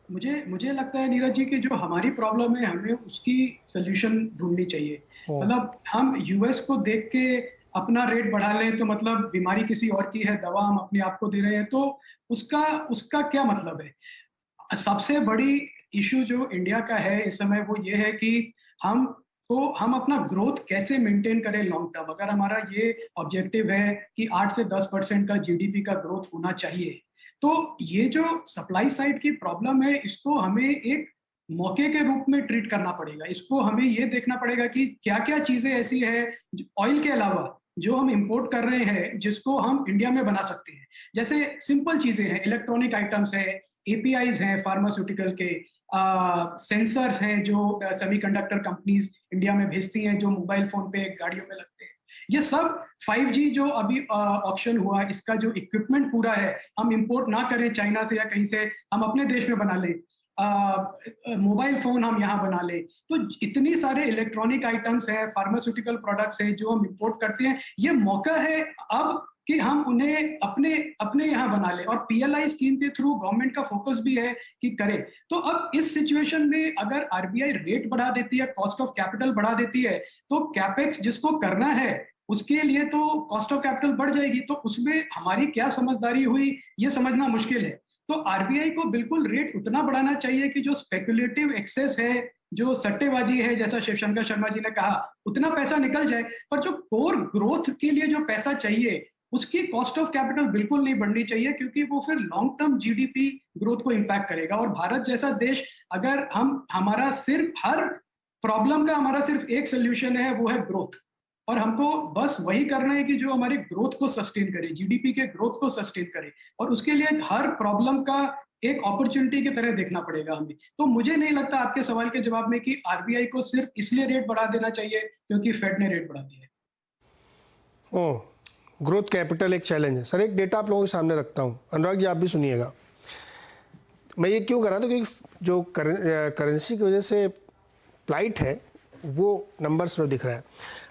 मुझे लगता है नीरज जी कि जो हमारी प्रॉब्लम है हमें उसकी सोल्यूशन ढूंढनी चाहिए। मतलब हम यूएस को देख के अपना रेट बढ़ा लें तो मतलब बीमारी किसी और की है, दवा हम अपने आप को दे रहे हैं, तो उसका क्या मतलब है? सबसे बड़ी इशू जो इंडिया का है इस समय वो ये है कि हम अपना ग्रोथ कैसे मेंटेन करें लॉन्ग टर्म। अगर हमारा ये ऑब्जेक्टिव है कि 8 से 10% का GDP का ग्रोथ होना चाहिए, तो ये जो सप्लाई साइड की प्रॉब्लम है इसको हमें एक मौके के रूप में ट्रीट करना पड़ेगा। इसको हमें ये देखना पड़ेगा कि क्या क्या चीजें ऐसी है ऑयल के अलावा जो हम इंपोर्ट कर रहे हैं जिसको हम इंडिया में बना सकते हैं। जैसे सिंपल चीजें हैं, इलेक्ट्रॉनिक आइटम्स है, APIs हैं फार्मास्यूटिकल के, सेंसर्स हैं जो सेमीकंडक्टर कंपनीज इंडिया में भेजती हैं जो मोबाइल फोन पे गाड़ियों में लगते हैं। ये सब 5G जो अभी ऑप्शन हुआ, इसका जो इक्विपमेंट पूरा है हम इंपोर्ट ना करें चाइना से या कहीं से, हम अपने देश में बना लें, मोबाइल फोन हम यहाँ बना लें। तो इतनी सारे इलेक्ट्रॉनिक आइटम्स है, फार्मास्यूटिकल प्रोडक्ट्स है जो हम इंपोर्ट करते हैं, ये मौका है अब कि हम उन्हें अपने यहाँ बना लें। और PLI स्कीम के थ्रू गवर्नमेंट का फोकस भी है कि करें। तो अब इस सिचुएशन में अगर RBI रेट बढ़ा देती है, कॉस्ट ऑफ कैपिटल बढ़ा देती है, तो कैपेक्स जिसको करना है उसके लिए तो कॉस्ट ऑफ कैपिटल बढ़ जाएगी। तो उसमें हमारी क्या समझदारी हुई ये समझना मुश्किल है। तो RBI को बिल्कुल रेट उतना बढ़ाना चाहिए कि जो स्पेकुलेटिव एक्सेस है जो सट्टेबाजी है, जैसा शिवशंकर शर्मा जी ने कहा, उतना पैसा निकल जाए, पर जो कोर ग्रोथ के लिए जो पैसा चाहिए उसकी कॉस्ट ऑफ कैपिटल बिल्कुल नहीं बढ़नी चाहिए, क्योंकि वो फिर लॉन्ग टर्म जीडीपी ग्रोथ को इम्पैक्ट करेगा। और भारत जैसा देश, अगर हमारा सिर्फ हर प्रॉब्लम का हमारा सिर्फ एक सोल्यूशन है, वो है ग्रोथ, और हमको बस वही करना है कि जो हमारी ग्रोथ को सस्टेन करे, जीडीपी के ग्रोथ को सस्टेन करे, और उसके लिए हर प्रॉब्लम का एक अपॉर्चुनिटी की तरह देखना पड़ेगा हमें। तो मुझे नहीं लगता आपके सवाल के जवाब में कि आरबीआई को सिर्फ इसलिए रेट बढ़ा देना चाहिए क्योंकि फेड ने रेट बढ़ा दिया है। ग्रोथ कैपिटल एक चैलेंज है सर। एक डेटा आप लोगों के सामने रखता हूँ, अनुराग जी आप भी सुनिएगा। मैं ये क्यों कर रहा था, क्योंकि जो करेंसी की वजह से फ्लाइट है वो नंबर्स में दिख रहा है।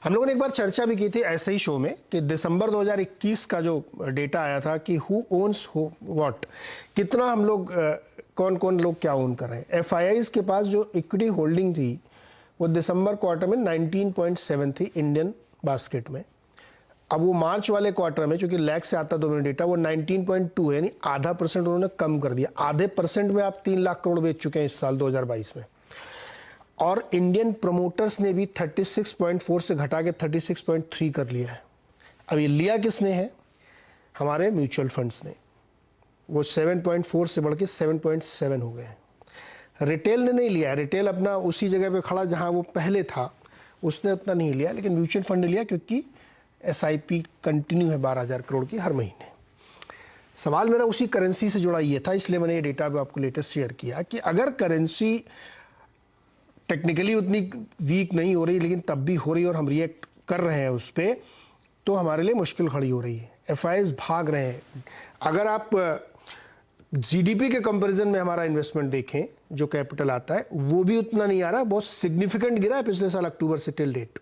हम लोगों ने एक बार चर्चा भी की थी ऐसे ही शो में कि दिसंबर 2021 का जो डेटा आया था कि हु ओन्स व्हाट, कितना हम लोग कौन कौन लोग क्या ओन कर रहे हैं। एफआईआईज के पास जो इक्विटी होल्डिंग थी वो दिसंबर क्वार्टर में 19.7 थी इंडियन बास्केट में। अब वो मार्च वाले क्वार्टर में, चूंकि लैख से आता 2 महीने डेटा, वो 19.2 है, यानी आधा % उन्होंने कम कर दिया। आधे % में आप 3 लाख करोड़ बेच चुके हैं इस साल 2022 में। और इंडियन प्रमोटर्स ने भी 36.4 से घटा के 36.3 कर लिया है। अब ये लिया किसने है? हमारे म्यूचुअल फंड्स ने। वो 7.4 से बढ़ के 7.7 हो गए हैं। रिटेल ने नहीं लिया है, रिटेल अपना उसी जगह पे खड़ा जहां वो पहले था, उसने उतना नहीं लिया, लेकिन म्यूचुअल फंड ने लिया क्योंकि SIP कंटिन्यू है 12,000 करोड़ की हर महीने। सवाल मेरा उसी करेंसी से जुड़ा ये था, इसलिए मैंने ये डेटा भी आपको लेटेस्ट शेयर किया कि अगर करेंसी टेक्निकली उतनी वीक नहीं हो रही लेकिन तब भी हो रही और हम रिएक्ट कर रहे हैं उस पर, तो हमारे लिए मुश्किल खड़ी हो रही है। एफआईआईज भाग रहे हैं। अगर आप जीडीपी के कंपैरिजन में हमारा इन्वेस्टमेंट देखें, जो कैपिटल आता है वो भी उतना नहीं आ रहा, बहुत सिग्निफिकेंट गिरा है पिछले साल अक्टूबर से टिल डेट।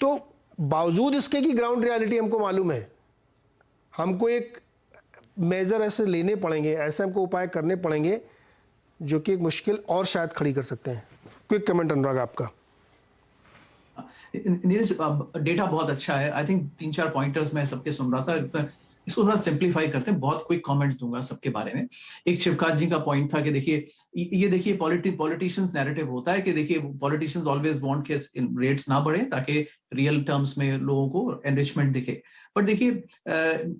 तो बावजूद इसके कि ग्राउंड रियलिटी हमको मालूम है, हमको एक मेजर ऐसे लेने पड़ेंगे, ऐसे हमको उपाय करने पड़ेंगे जो कि एक मुश्किल और शायद खड़ी कर सकते हैं। क्विक कमेंट अनुराग आपका। नीरज, डेटा बहुत अच्छा है। आई थिंक 3-4 पॉइंटर्स मैं सबके सुन रहा था, इसको थोड़ा सिंप्लीफाई करते हैं। बहुत क्विक कमेंट दूंगा सबके बारे में। एक शिवकांत जी का पॉइंट था कि देखिए, ये देखिए पॉलिटिशियंस नैरेटिव होता है कि देखिए पॉलिटिशियंस ऑलवेज वांट के रेट्स ना बढ़े ताकि रियल टर्म्स में लोगों को एनरिचमेंट दिखे। पर देखिए,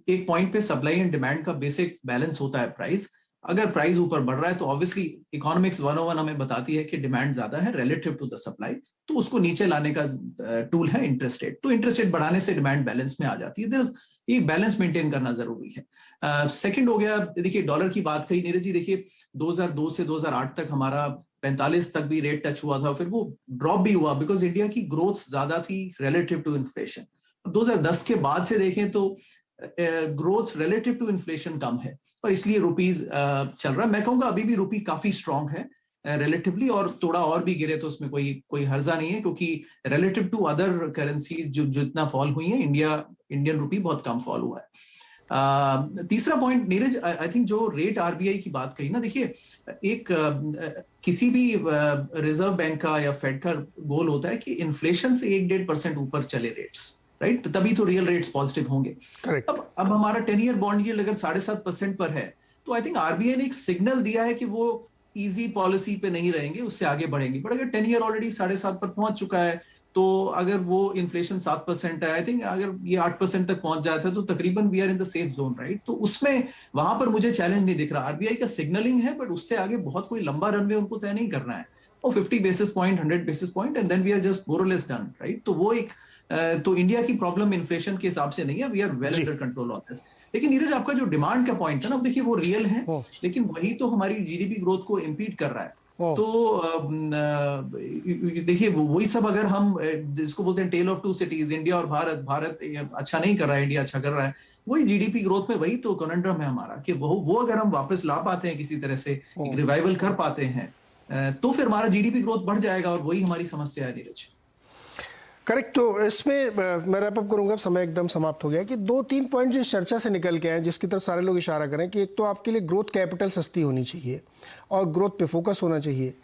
एक पॉइंट पे सप्लाई एंड डिमांड का बेसिक बैलेंस होता है प्राइस। अगर प्राइस ऊपर बढ़ रहा है तो ऑब्वियसली इकोनॉमिक्स 101 हमें बताती है कि डिमांड ज्यादा है रिलेटिव टू द सप्लाई, तो उसको नीचे लाने का टूल है इंटरेस्ट रेट। तो इंटरेस्ट रेट बढ़ाने से डिमांड बैलेंस में आ जाती है। ये बैलेंस मेंटेन करना जरूरी है। सेकंड हो गया, देखिए डॉलर की बात कही नीरज जी। देखिए 2002 से 2008 तक हमारा 45 तक भी रेट टच हुआ था, फिर वो ड्रॉप भी हुआ बिकॉज इंडिया की ग्रोथ ज्यादा थी रिलेटिव टू इन्फ्लेशन। 2010 के बाद से देखें तो ग्रोथ रिलेटिव टू इन्फ्लेशन कम है और इसलिए रुपीज चल रहा है। मैं कहूंगा अभी भी रुपी काफी स्ट्रांग है रिलेटिवली, और थोड़ा और भी गिरे तो उसमें कोई हर्जा नहीं है, क्योंकि रिलेटिव टू अदर करेंसीज जो जितना फॉल हुई है, इंडियन रुपी बहुत कम फॉल हुआ है। तीसरा पॉइंट नीरज, आई थिंक जो रेट आरबीआई की बात कही ना, देखिए एक किसी भी रिजर्व बैंक का या फेड का गोल होता है कि इन्फ्लेशन से 1-1.5% ऊपर चले रेट्स, राइट? तभी तो रियल रेट्स पॉजिटिव होंगे। अब हमारा 10 ईयर बॉन्ड यील्ड अगर 7.5% पर है, तो आई थिंक आरबीआई ने एक सिग्नल दिया है कि वो इजी पॉलिसी पे नहीं रहेंगे, उससे आगे बढ़ेंगे। बट अगर 10 ईयर ऑलरेडी 7.5 पर पहुंच चुका है, तो अगर वो इन्फ्लेशन 7% है, आई थिंक अगर ये 8% तक पहुंच जाता है तो तकरीबन we are in the safe zone, right? तो उसमें वहां पर मुझे चैलेंज नहीं दिख रहा। आरबीआई का सिग्नलिंग है, बट उससे आगे बहुत कोई लंबा रनवे उनको तय नहीं करना है। और 50 basis point, 100 basis point and then we are just more और लेस डन, राइट? तो वो एक तो इंडिया की प्रॉब्लम इन्फ्लेशन के हिसाब से नहीं है, we are well under control on this. लेकिन नीरज, आपका जो डिमांड का पॉइंट है ना, देखिए वो रियल है, लेकिन वही तो हमारी जीडीपी ग्रोथ को इम्पीड कर रहा है। तो देखिए वही सब, अगर हम जिसको बोलते हैं tale of two cities, India और भारत अच्छा नहीं कर रहा है, इंडिया अच्छा कर रहा है, वही जीडीपी ग्रोथ में वही तो कॉन्ड्रम है हमारा कि वो अगर हम वापस ला पाते हैं, किसी तरह से रिवाइवल कर पाते हैं, तो फिर हमारा जीडीपी ग्रोथ बढ़ जाएगा, और वही हमारी समस्या है नीरज। करेक्ट। तो इसमें मैं रैप अप करूंगा, समय एकदम समाप्त हो गया, कि 2-3 पॉइंट जो चर्चा से निकल के आए, जिसकी तरफ सारे लोग इशारा करें कि एक तो आपके लिए ग्रोथ कैपिटल सस्ती होनी चाहिए और ग्रोथ पे फोकस होना चाहिए।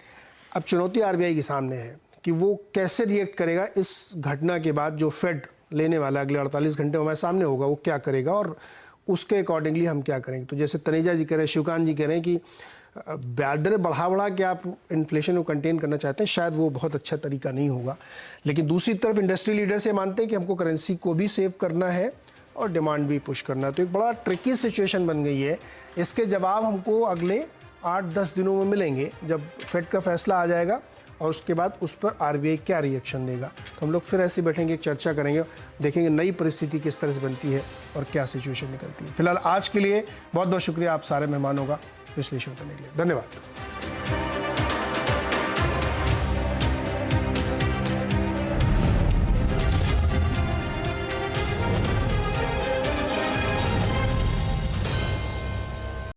अब चुनौती आरबीआई के सामने है कि वो कैसे रिएक्ट करेगा इस घटना के बाद। जो फेड लेने वाला अगले 48 घंटे हमारे सामने होगा, वो क्या करेगा और उसके अकॉर्डिंगली हम क्या करेंगे। तो जैसे तनेजा जी कह रहे हैं, शिवकांत जी कह रहे हैं कि ब्याज दरें बढ़ा के आप इन्फ्लेशन को कंटेन करना चाहते हैं, शायद वो बहुत अच्छा तरीका नहीं होगा। लेकिन दूसरी तरफ इंडस्ट्री लीडर्स ये मानते हैं कि हमको करेंसी को भी सेव करना है और डिमांड भी पुश करना है। तो एक बड़ा ट्रिकी सिचुएशन बन गई है। इसके जवाब हमको अगले 8-10 दिनों में मिलेंगे, जब फेड का फैसला आ जाएगा और उसके बाद उस पर आरबीआई क्या रिएक्शन देगा। तो हम लोग फिर ऐसे बैठेंगे, एक चर्चा करेंगे, देखेंगे नई परिस्थिति किस तरह से बनती है और क्या सिचुएशन निकलती है। फिलहाल आज के लिए बहुत बहुत शुक्रिया आप सारे मेहमानों का विश्लेषण करने के लिए। धन्यवाद।